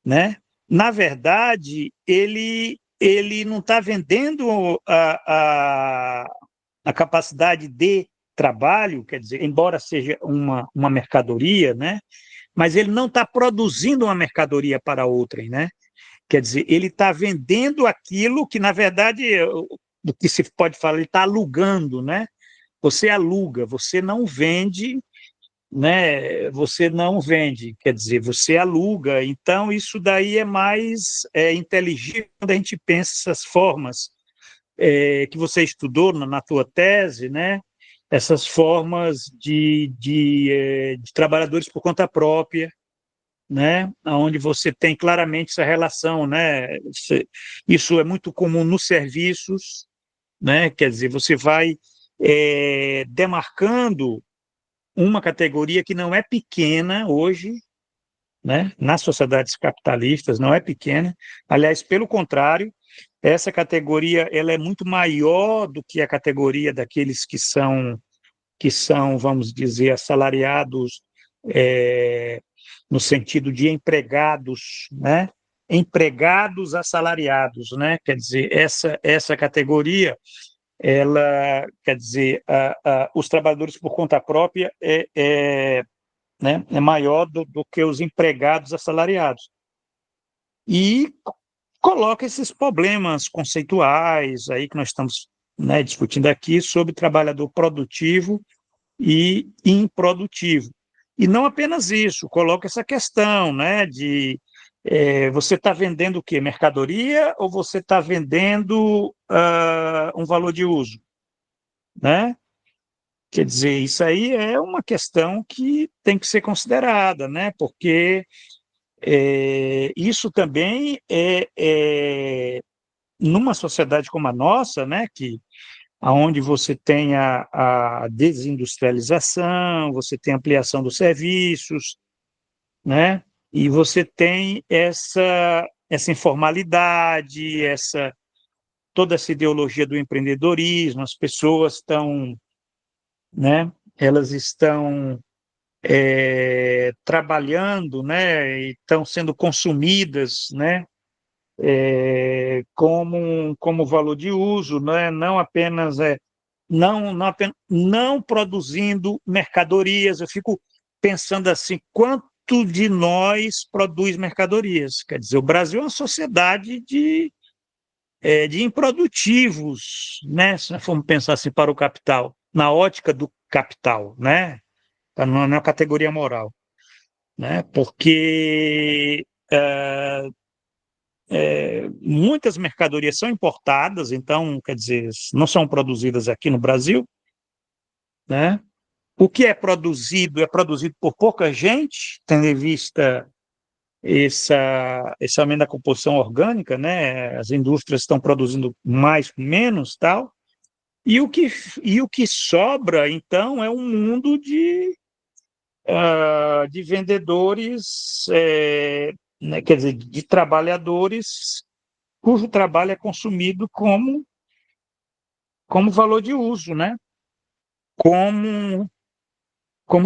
né, na verdade, ele não está vendendo a capacidade de trabalho, quer dizer, embora seja uma mercadoria, né, mas ele não está produzindo uma mercadoria para outrem, né? Quer dizer, ele está vendendo aquilo que, na verdade, do que se pode falar, ele está alugando, né? Você aluga, você não vende, né? Você não vende, quer dizer, você aluga. Então, isso daí é mais inteligível quando a gente pensa essas formas que você estudou na tua tese, né? Essas formas de trabalhadores por conta própria, né? Onde você tem claramente essa relação, né? Isso é muito comum nos serviços, né? Quer dizer, você vai demarcando uma categoria que não é pequena hoje, né? Nas sociedades capitalistas não é pequena, aliás, pelo contrário, essa categoria ela é muito maior do que a categoria daqueles que são, vamos dizer, assalariados, no sentido de empregados, né? Empregados assalariados, né? Quer dizer, essa categoria, ela, quer dizer, os trabalhadores por conta própria né, é maior do que os empregados assalariados. E coloca esses problemas conceituais aí que nós estamos, né, discutindo aqui sobre trabalhador produtivo e improdutivo. E não apenas isso, coloca essa questão, né, de você está vendendo o quê? Mercadoria ou você está vendendo um valor de uso, né? Quer dizer, isso aí é uma questão que tem que ser considerada, né? Porque isso também numa sociedade como a nossa, né, que aonde você tem a desindustrialização, você tem ampliação dos serviços, né, e você tem essa informalidade, toda essa ideologia do empreendedorismo, as pessoas estão, né, elas estão trabalhando, né, e estão sendo consumidas, né, como valor de uso, né, não produzindo mercadorias. Eu fico pensando assim, quanto de nós produz mercadorias? Quer dizer, o Brasil é uma sociedade de improdutivos, né, se nós formos pensar assim para o capital, na ótica do capital, né, na categoria moral, né, porque muitas mercadorias são importadas, então, quer dizer, não são produzidas aqui no Brasil, né? O que é produzido por pouca gente, tendo em vista esse aumento da composição orgânica, né? As indústrias estão produzindo mais com menos, tal, e o que sobra, então, é um mundo de vendedores, né, quer dizer, de trabalhadores cujo trabalho é consumido como valor de uso, né? Como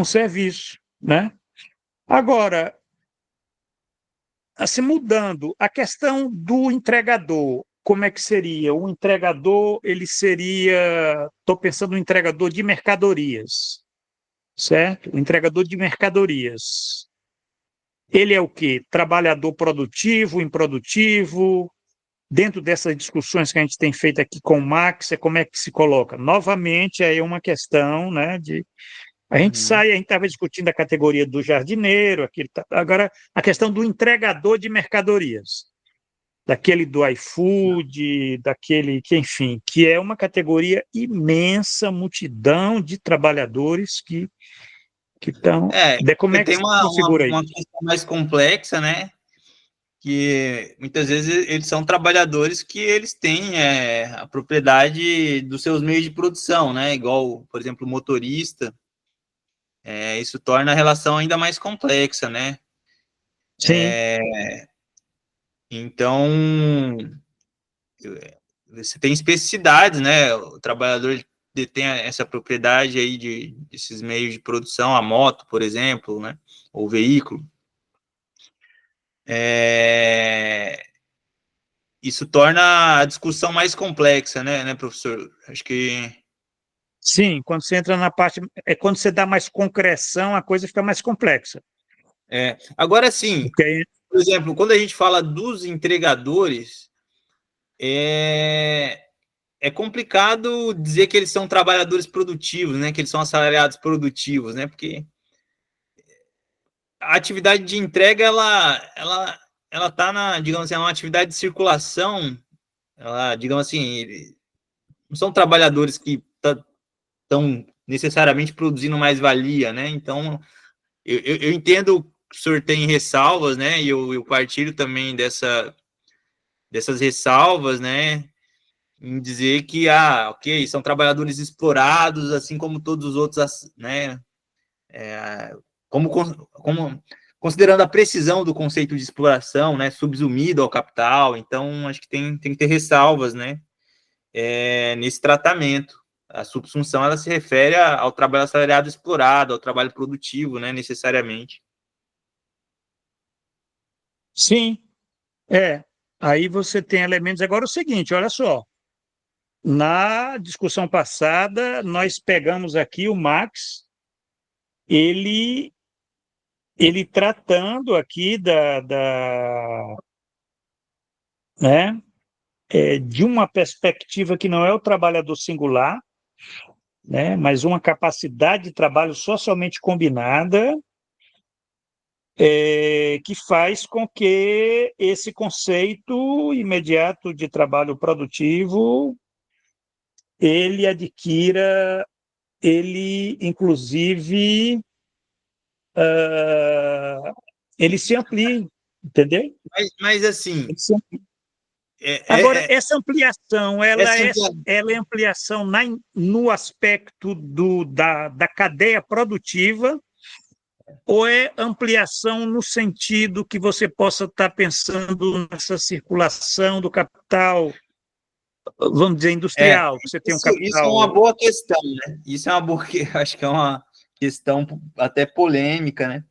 serviço, né? Agora, assim, mudando, a questão do entregador, como é que seria? O entregador, ele seria, estou pensando no entregador de mercadorias, certo? O entregador de mercadorias. Ele é o quê? Trabalhador produtivo, improdutivo? Dentro dessas discussões que a gente tem feito aqui com o Max, como é que se coloca? Novamente, aí é uma questão, né, a gente sai, a gente estava discutindo a categoria do jardineiro, agora a questão do entregador de mercadorias, daquele do iFood, daquele que, enfim, que é uma categoria imensa, multidão de trabalhadores que estão. Como é que Tem se configura aí? uma questão mais complexa, né? Que muitas vezes eles são trabalhadores que eles têm a propriedade dos seus meios de produção, né? Igual, por exemplo, o motorista. Isso torna a relação ainda mais complexa, né? Sim, Então, você tem especificidades, né? O trabalhador detém essa propriedade aí desses meios de produção, a moto, por exemplo, né? Ou o veículo. Isso torna a discussão mais complexa, né, professor? Acho que... sim, quando você entra na parte, quando você dá mais concreção, a coisa fica mais complexa. Agora, sim, Porque por exemplo, quando a gente fala dos entregadores, é complicado dizer que eles são trabalhadores produtivos, né? Que eles são assalariados produtivos, né? Porque a atividade de entrega, ela tá digamos assim, é uma atividade de circulação, digamos assim, não são trabalhadores que estão necessariamente produzindo mais-valia, né? Então, eu entendo que o senhor tem ressalvas, né? E eu partilho também dessas ressalvas, né? Em dizer que, ok, são trabalhadores explorados, assim como todos os outros, né? Como considerando a precisão do conceito de exploração, né, subsumido ao capital, então acho que tem que ter ressalvas, né, nesse tratamento. A subsunção, ela se refere ao trabalho assalariado explorado, ao trabalho produtivo, né, necessariamente. Sim, aí você tem elementos. Agora, o seguinte, olha só. Na discussão passada, nós pegamos aqui o Marx, ele, ele tratando aqui né, de uma perspectiva que não é o trabalhador singular, né, mas uma capacidade de trabalho socialmente combinada, que faz com que esse conceito imediato de trabalho produtivo ele adquira, ele inclusive ele se amplia, entendeu? Mas assim, Agora, essa ampliação, essa ela é ampliação no aspecto da cadeia produtiva, ou é ampliação no sentido que você possa estar pensando nessa circulação do capital, vamos dizer, industrial, que você tem um isso é capital. uma boa questão, né? Isso é uma boa, acho que é uma questão até polêmica, né?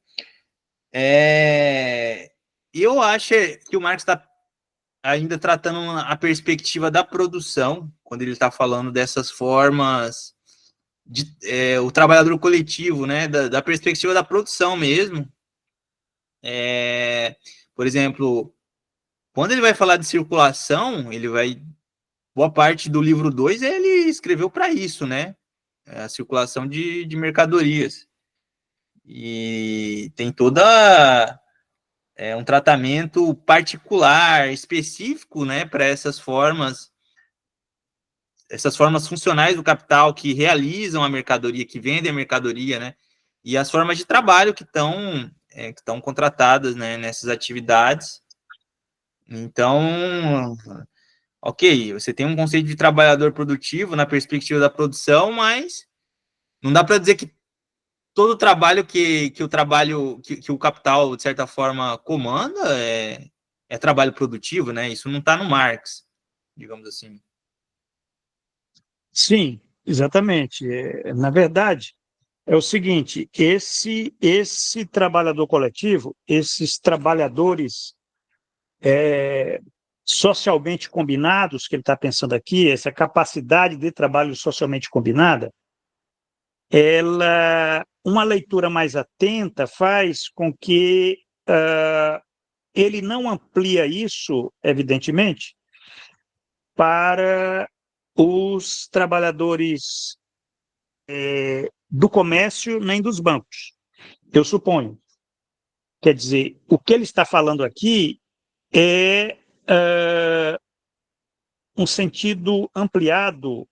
Eu acho que o Marx está ainda tratando a perspectiva da produção, quando ele está falando dessas formas o trabalhador coletivo, né? Da perspectiva da produção mesmo. Por exemplo, quando ele vai falar de circulação, ele vai. Boa parte do livro 2 ele escreveu para isso, né? A circulação de mercadorias. E tem toda um tratamento particular, específico, né, para essas formas funcionais do capital que realizam a mercadoria, que vendem a mercadoria, né, e as formas de trabalho que estão contratadas, né, nessas atividades. Então, ok, você tem um conceito de trabalhador produtivo na perspectiva da produção, mas não dá para dizer que todo o trabalho que o capital, de certa forma, comanda é trabalho produtivo, né? Isso não está no Marx, digamos assim. Sim, exatamente. Na verdade, é o seguinte: esse trabalhador coletivo, esses trabalhadores socialmente combinados, que ele está pensando aqui, essa capacidade de trabalho socialmente combinada, uma leitura mais atenta faz com que ele não amplia isso, evidentemente, para os trabalhadores do comércio nem dos bancos, eu suponho. Quer dizer, o que ele está falando aqui é um sentido ampliado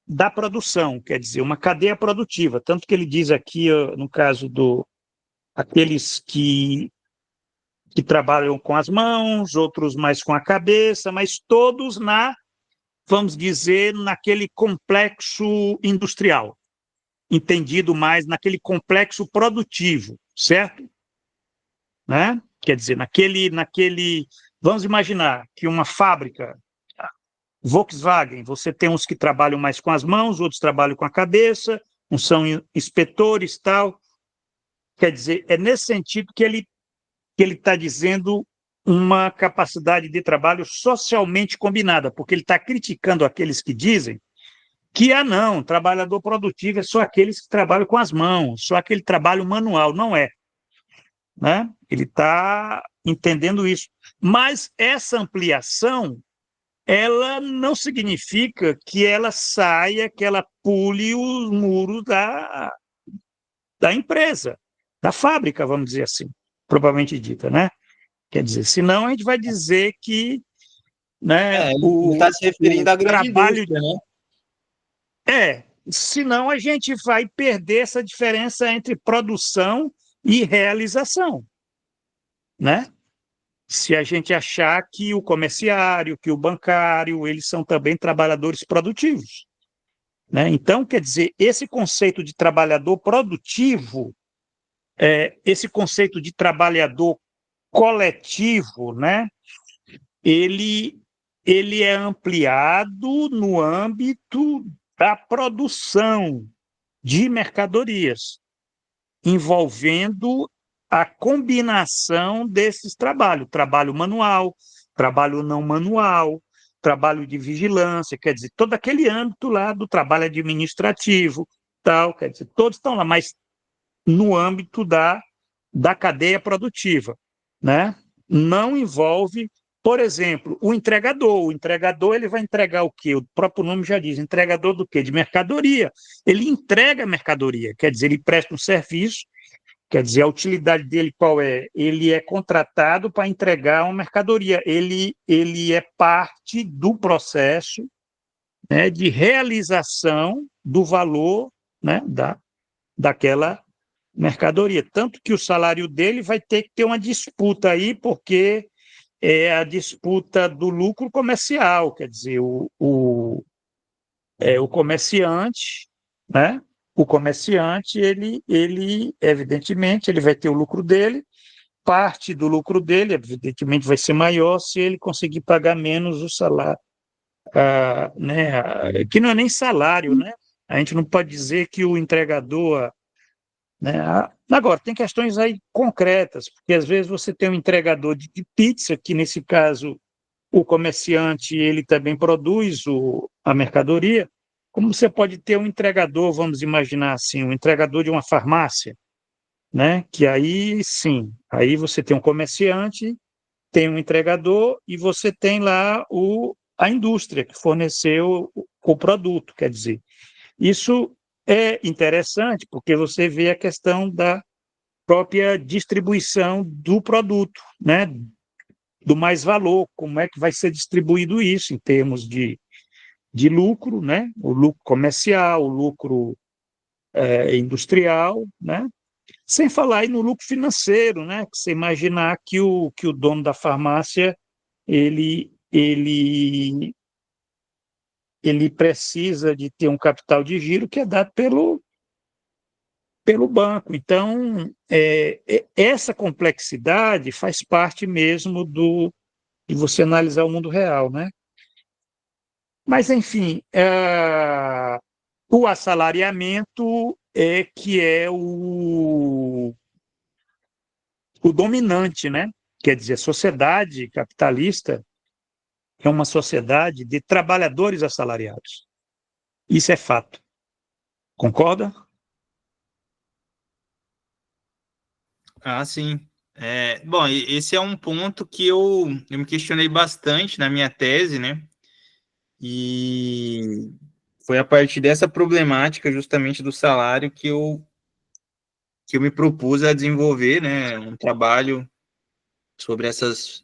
da produção, quer dizer, uma cadeia produtiva. Tanto que ele diz aqui, no caso aqueles que trabalham com as mãos, outros mais com a cabeça, mas todos vamos dizer, naquele complexo industrial, entendido mais naquele complexo produtivo, certo? Né? Quer dizer, vamos imaginar que uma fábrica, Volkswagen, você tem uns que trabalham mais com as mãos, outros trabalham com a cabeça, uns são inspetores, tal. Quer dizer, é nesse sentido que ele está dizendo uma capacidade de trabalho socialmente combinada, porque ele está criticando aqueles que dizem que, não, trabalhador produtivo é só aqueles que trabalham com as mãos, só aquele trabalho manual. Não é. Né? Ele está entendendo isso. Mas essa ampliação, ela não significa que ela saia, que ela pule os muros da empresa, da fábrica, vamos dizer assim, propriamente dita, né? Quer dizer, senão a gente vai dizer que, né, Ele está se referindo à grande trabalho indústria, né? senão a gente vai perder essa diferença entre produção e realização, né? Se a gente achar que o comerciário, que o bancário, eles são também trabalhadores produtivos, né? Então, quer dizer, esse conceito de trabalhador produtivo, esse conceito de trabalhador coletivo, né, ele, ele é ampliado no âmbito da produção de mercadorias, envolvendo a combinação desses trabalhos, trabalho manual, trabalho não manual, trabalho de vigilância, quer dizer, todo aquele âmbito lá do trabalho administrativo, tal, quer dizer, todos estão lá, mas no âmbito da cadeia produtiva, né? Não envolve, por exemplo, o entregador. O entregador ele vai entregar o quê? O próprio nome já diz, entregador do quê? De mercadoria. Ele entrega a mercadoria, quer dizer, ele presta um serviço. Quer dizer, a utilidade dele qual é? Ele é contratado para entregar uma mercadoria. Ele é parte do processo, né, de realização do valor, né, daquela mercadoria. Tanto que o salário dele vai ter que ter uma disputa aí, porque é a disputa do lucro comercial. Quer dizer, o comerciante, né? O comerciante, evidentemente, ele vai ter o lucro dele, parte do lucro dele, evidentemente, vai ser maior se ele conseguir pagar menos o salário, né? Que não é nem salário, né? A gente não pode dizer que o entregador, né? Agora, tem questões aí concretas, porque às vezes você tem um entregador de pizza, que nesse caso o comerciante ele também produz a mercadoria, como você pode ter um entregador, vamos imaginar assim, um entregador de uma farmácia, né? Que aí sim, aí você tem um comerciante, tem um entregador e você tem lá a indústria que forneceu o produto, quer dizer. Isso é interessante porque você vê a questão da própria distribuição do produto, né? Do mais valor, como é que vai ser distribuído isso em termos de lucro, né? O lucro comercial, o lucro industrial, né? Sem falar aí no lucro financeiro, né? Que você imaginar que o dono da farmácia ele, ele, ele precisa de ter um capital de giro que é dado pelo banco. Então, essa complexidade faz parte mesmo de você analisar o mundo real, né? Mas, enfim, o assalariamento é que é o dominante, né? Quer dizer, a sociedade capitalista é uma sociedade de trabalhadores assalariados. Isso é fato. Concorda? Ah, sim. Bom, esse é um ponto que eu me questionei bastante na minha tese, né? E foi a partir dessa problemática, justamente do salário, que eu me propus a desenvolver, né, um trabalho sobre essas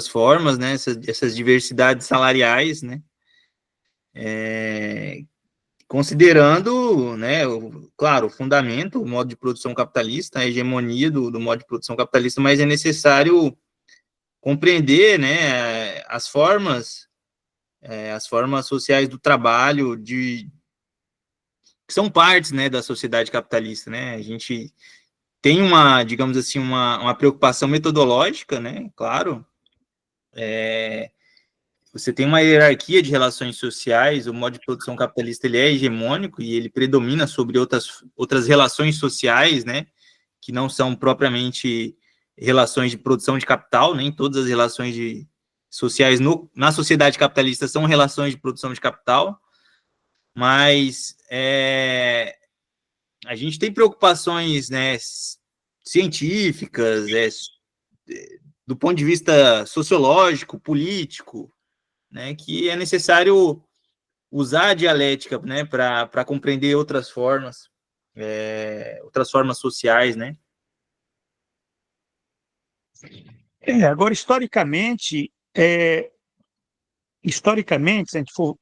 formas, né, essas diversidades salariais, né, considerando, né, claro, o fundamento, o modo de produção capitalista, a hegemonia do modo de produção capitalista, mas é necessário compreender, né, as formas sociais do trabalho, que são partes, né, da sociedade capitalista, né, a gente tem digamos assim, uma preocupação metodológica, né, claro, você tem uma hierarquia de relações sociais, o modo de produção capitalista ele é hegemônico e ele predomina sobre outras relações sociais, né, que não são propriamente relações de produção de capital, nem todas as relações sociais na sociedade capitalista são relações de produção de capital, mas a gente tem preocupações, né, científicas, do ponto de vista sociológico, político, né, que é necessário usar a dialética, né, para compreender outras formas sociais, né? Agora, historicamente, se a gente for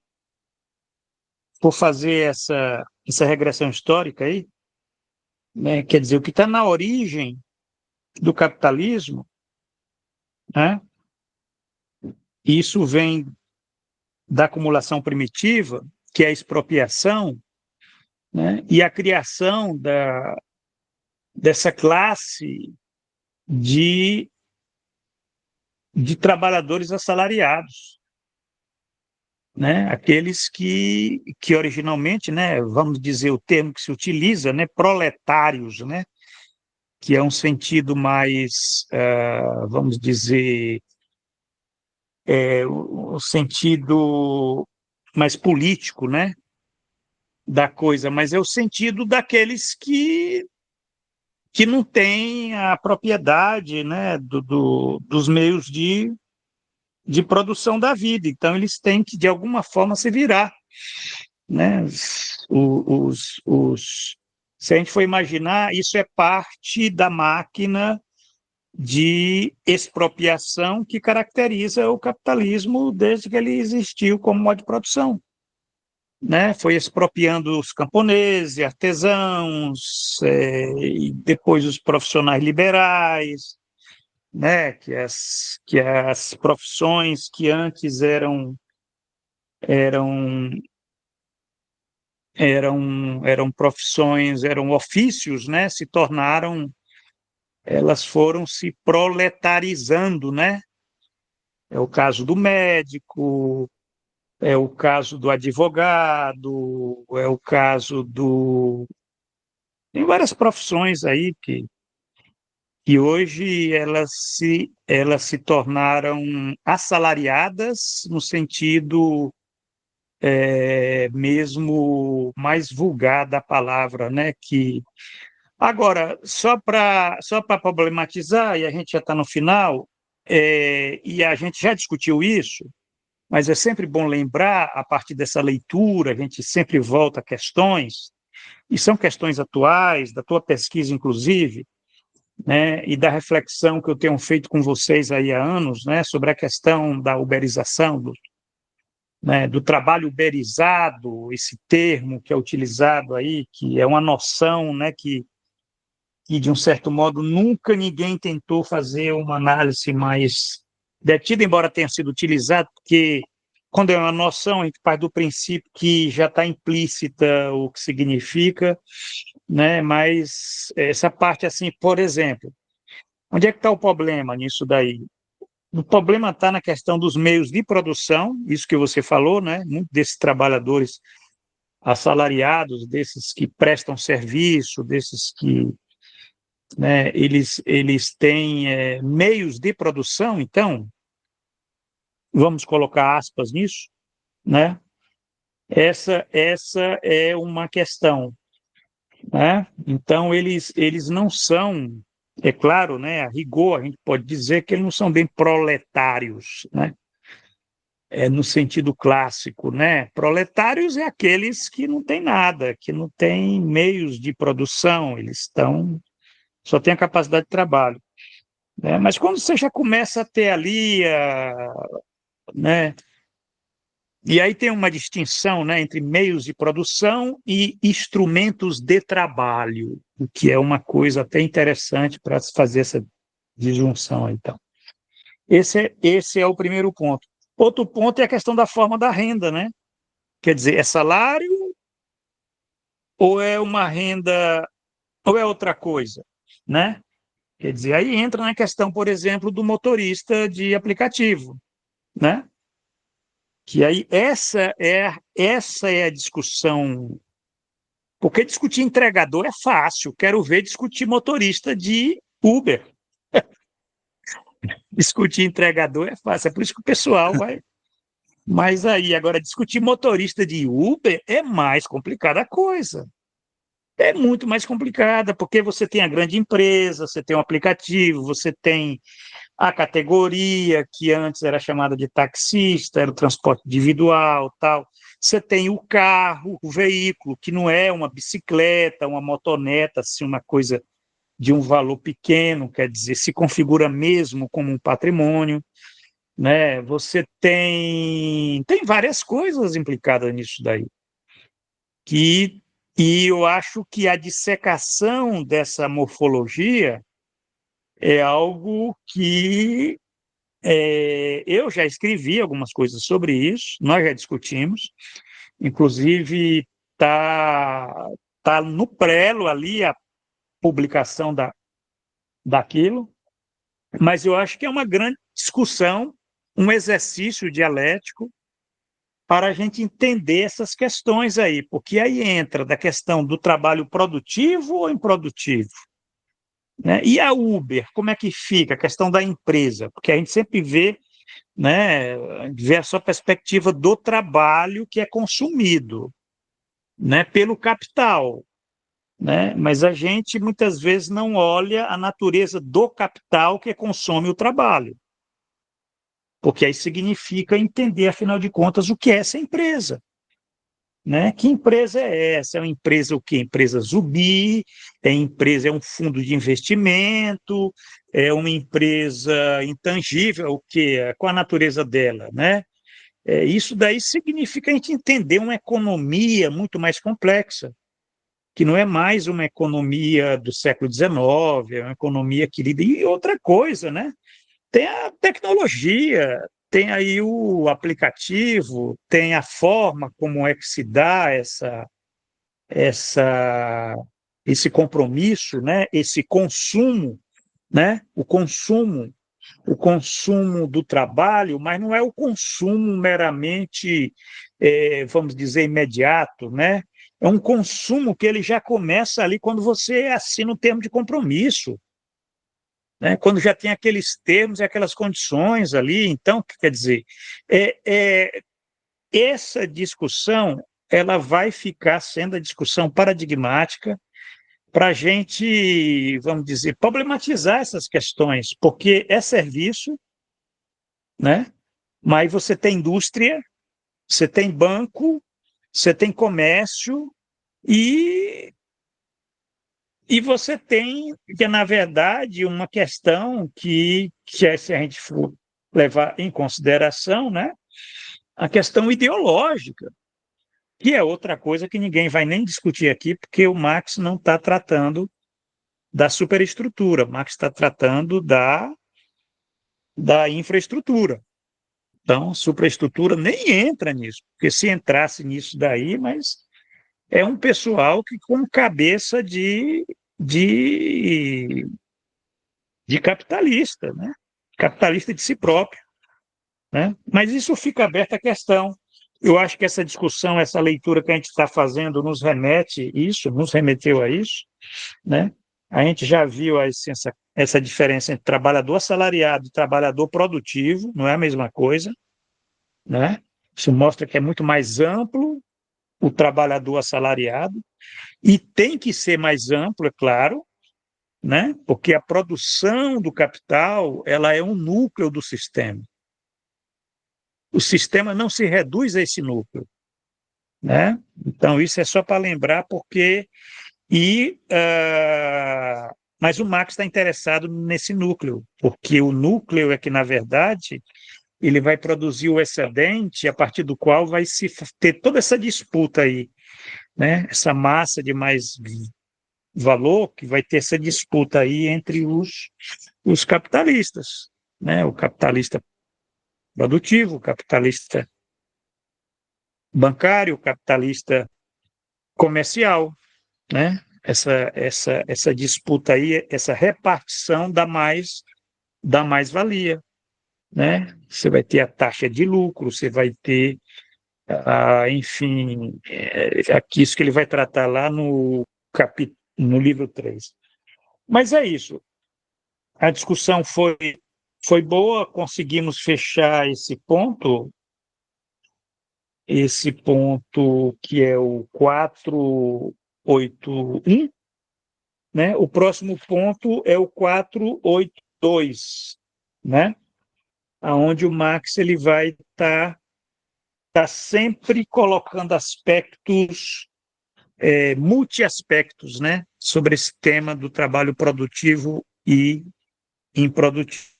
fazer essa regressão histórica aí, né, quer dizer, o que está na origem do capitalismo, né, isso vem da acumulação primitiva, que é a expropriação, né, e a criação dessa classe de trabalhadores assalariados, né? Aqueles que originalmente, né, vamos dizer o termo que se utiliza, né, proletários, né, que é um sentido mais, vamos dizer, o sentido mais político, né, da coisa, mas é o sentido daqueles que não têm a propriedade, né, dos meios de produção da vida. Então, eles têm que, de alguma forma, se virar, né? Se a gente for imaginar, isso é parte da máquina de expropriação que caracteriza o capitalismo desde que ele existiu como modo de produção, né? Foi expropriando os camponeses, artesãos, e depois os profissionais liberais, né? Que as profissões que antes eram eram profissões, eram ofícios, né? Elas foram se proletarizando, né? É o caso do médico, é o caso do advogado, é o caso do... Tem várias profissões aí que hoje elas se tornaram assalariadas no sentido mesmo mais vulgar da palavra, né? Agora, só para problematizar, e a gente já está no final, e a gente já discutiu isso, mas é sempre bom lembrar, a partir dessa leitura, a gente sempre volta a questões, e são questões atuais, da tua pesquisa, inclusive, né, e da reflexão que eu tenho feito com vocês aí há anos, né, sobre a questão da uberização, né, do trabalho uberizado, esse termo que é utilizado aí, que é uma noção, né, que de um certo modo nunca ninguém tentou fazer uma análise mais detida, embora tenha sido utilizado, porque quando é uma noção, a gente parte do princípio que já está implícita o que significa, né? Mas essa parte, assim, por exemplo, onde é que está o problema nisso daí? O problema está na questão dos meios de produção, isso que você falou, né? Muitos desses trabalhadores assalariados, desses que prestam serviço, desses que, né, eles têm meios de produção, então, vamos colocar aspas nisso, né? Essa é uma questão, né? Então, eles não são, é claro, né, a rigor, a gente pode dizer que eles não são bem proletários, né? No sentido clássico, né? Proletários é aqueles que não têm nada, que não têm meios de produção, só têm a capacidade de trabalho, né? Mas quando você já começa a ter ali, né? E aí tem uma distinção, né, entre meios de produção e instrumentos de trabalho, o que é uma coisa até interessante para se fazer essa disjunção. Então, esse é o primeiro ponto. Outro ponto é a questão da forma da renda, né? Quer dizer, é salário ou é uma renda ou é outra coisa, né? Quer dizer, aí entra na questão, por exemplo, do motorista de aplicativo, né? Que aí essa é a discussão, porque discutir entregador é fácil, quero ver discutir motorista de Uber. Discutir entregador é fácil, é por isso que o pessoal vai. Mas aí, agora, discutir motorista de Uber é mais complicada a coisa. É muito mais complicada, porque você tem a grande empresa, você tem o aplicativo, você tem a categoria, que antes era chamada de taxista, era o transporte individual, tal. Você tem o carro, o veículo, que não é uma bicicleta, uma motoneta, assim, uma coisa de um valor pequeno, quer dizer, se configura mesmo como um patrimônio, né? Você tem várias coisas implicadas nisso daí, que e eu acho que a dissecação dessa morfologia é algo que eu já escrevi algumas coisas sobre isso, nós já discutimos, inclusive está no prelo ali, há publicação daquilo, mas eu acho que é uma grande discussão, um exercício dialético para a gente entender essas questões aí, porque aí entra da questão do trabalho produtivo ou improdutivo, né? E a Uber, como é que fica a questão da empresa? Porque a gente sempre vê, né, vê a sua perspectiva do trabalho que é consumido, né, pelo capital, né? Mas a gente muitas vezes não olha a natureza do capital que consome o trabalho, porque aí significa entender, afinal de contas, o que é essa empresa, né? Que empresa é essa? É uma empresa o quê? Empresa Zubi, é um fundo de investimento, é uma empresa intangível, o quê? Qual a natureza dela, né? Isso daí significa a gente entender uma economia muito mais complexa, que não é mais uma economia do século XIX, é uma economia que lida. E outra coisa, né? Tem a tecnologia, tem aí o aplicativo, tem a forma como é que se dá essa, esse compromisso, né? Esse consumo, né? O consumo do trabalho, mas não é o consumo meramente, vamos dizer, imediato, né? É um consumo que ele já começa ali quando você assina o termo de compromisso, né? Quando já tem aqueles termos e aquelas condições ali. Então, quer dizer, é, é, essa discussão ela vai ficar sendo a discussão paradigmática para a gente, vamos dizer, problematizar essas questões, porque é serviço, né? Mas você tem indústria, você tem banco, você tem comércio e, e você tem, que na verdade, uma questão que se a gente for levar em consideração, né? A questão ideológica, que é outra coisa que ninguém vai nem discutir aqui, porque o Marx não está tratando da superestrutura, o Marx está tratando da infraestrutura. Então, superestrutura nem entra nisso, porque se entrasse nisso daí, mas é um pessoal que com cabeça de, de capitalista, né? Capitalista de si próprio, né? Mas isso fica aberta a questão. Eu acho que essa discussão, essa leitura que a gente está fazendo nos remeteu a isso, né? A gente já viu essa diferença entre trabalhador assalariado e trabalhador produtivo, não é a mesma coisa, né? Isso mostra que é muito mais amplo o trabalhador assalariado, e tem que ser mais amplo, é claro, né? Porque a produção do capital ela é um núcleo do sistema. O sistema não se reduz a esse núcleo, né? Então, isso é só para lembrar, porque. Mas o Marx está interessado nesse núcleo, porque o núcleo é que, na verdade, ele vai produzir o excedente a partir do qual vai se ter toda essa disputa aí, né? Essa massa de mais valor, que vai ter essa disputa aí entre os capitalistas, né? O capitalista produtivo, o capitalista bancário, o capitalista comercial, né? Essa disputa aí, essa repartição da mais-valia, né? Você vai ter a taxa de lucro, você vai ter, enfim, aqui isso que ele vai tratar lá no livro 3. Mas é isso. A discussão foi boa, conseguimos fechar esse ponto que é o 481, né? O próximo ponto é o 482, né? Aonde o Marx ele vai tá sempre colocando aspectos, multiaspectos, né? Sobre esse tema do trabalho produtivo e improdutivo.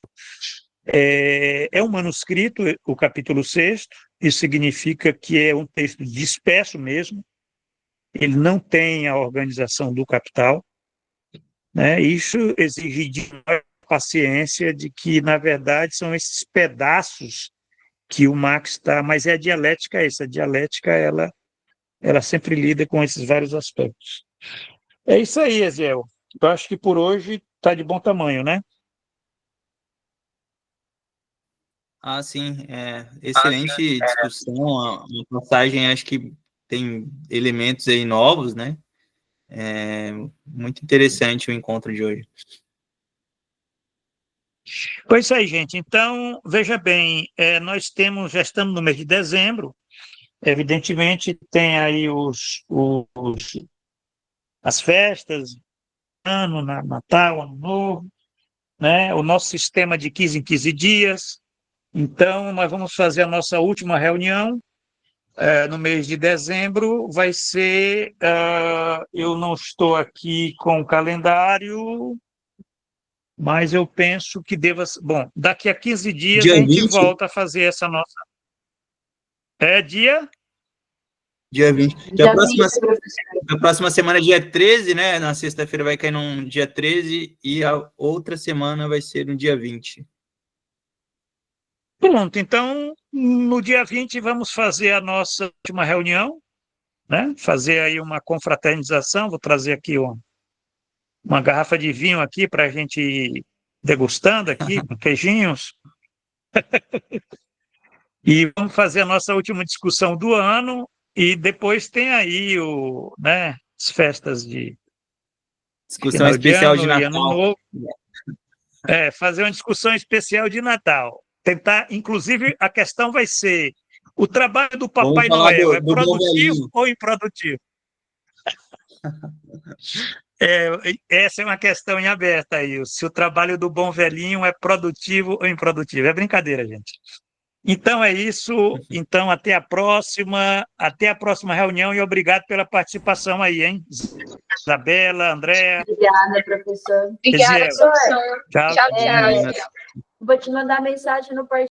É um manuscrito, o capítulo 6º, isso significa que é um texto disperso mesmo, ele não tem a organização do capital, né? Isso exige de nós paciência de que, na verdade, são esses pedaços que o Marx está, mas é a dialética essa, a dialética ela sempre lida com esses vários aspectos. É isso aí, Eziel. Eu acho que por hoje está de bom tamanho, né? Sim, excelente discussão, uma passagem, acho que tem elementos aí novos, né? Muito interessante o encontro de hoje. Pois é, gente. Então, veja bem, já estamos no mês de dezembro, evidentemente tem aí as festas, Natal, Ano Novo, né? O nosso sistema de 15 em 15 dias. Então, nós vamos fazer a nossa última reunião no mês de dezembro. Vai ser, eu não estou aqui com o calendário, mas eu penso que deva... Bom, daqui a 15 dias Dia a gente 20? volta a fazer essa nossa... dia? Dia 20. Dia 20, professor. A próxima semana, dia 13, né? Na sexta-feira vai cair num dia 13 e a outra semana vai ser no dia 20. Pronto, então, no dia 20 vamos fazer a nossa última reunião, né? Fazer aí uma confraternização, vou trazer aqui uma garrafa de vinho aqui para a gente ir degustando aqui, com queijinhos. E vamos fazer a nossa última discussão do ano, e depois tem aí as festas de Discussão final de especial ano de e Ano Natal. Novo. Fazer uma discussão especial de Natal. Tentar, inclusive, a questão vai ser: o trabalho do Papai Noel é produtivo ou improdutivo? Essa é uma questão em aberto aí, se o trabalho do bom velhinho é produtivo ou improdutivo. É brincadeira, gente. Então é isso. Então, até a próxima reunião, e obrigado pela participação aí, hein? Isabela, Andréa. Obrigada, professor. Obrigada, professor. Tchau. Vou te mandar mensagem no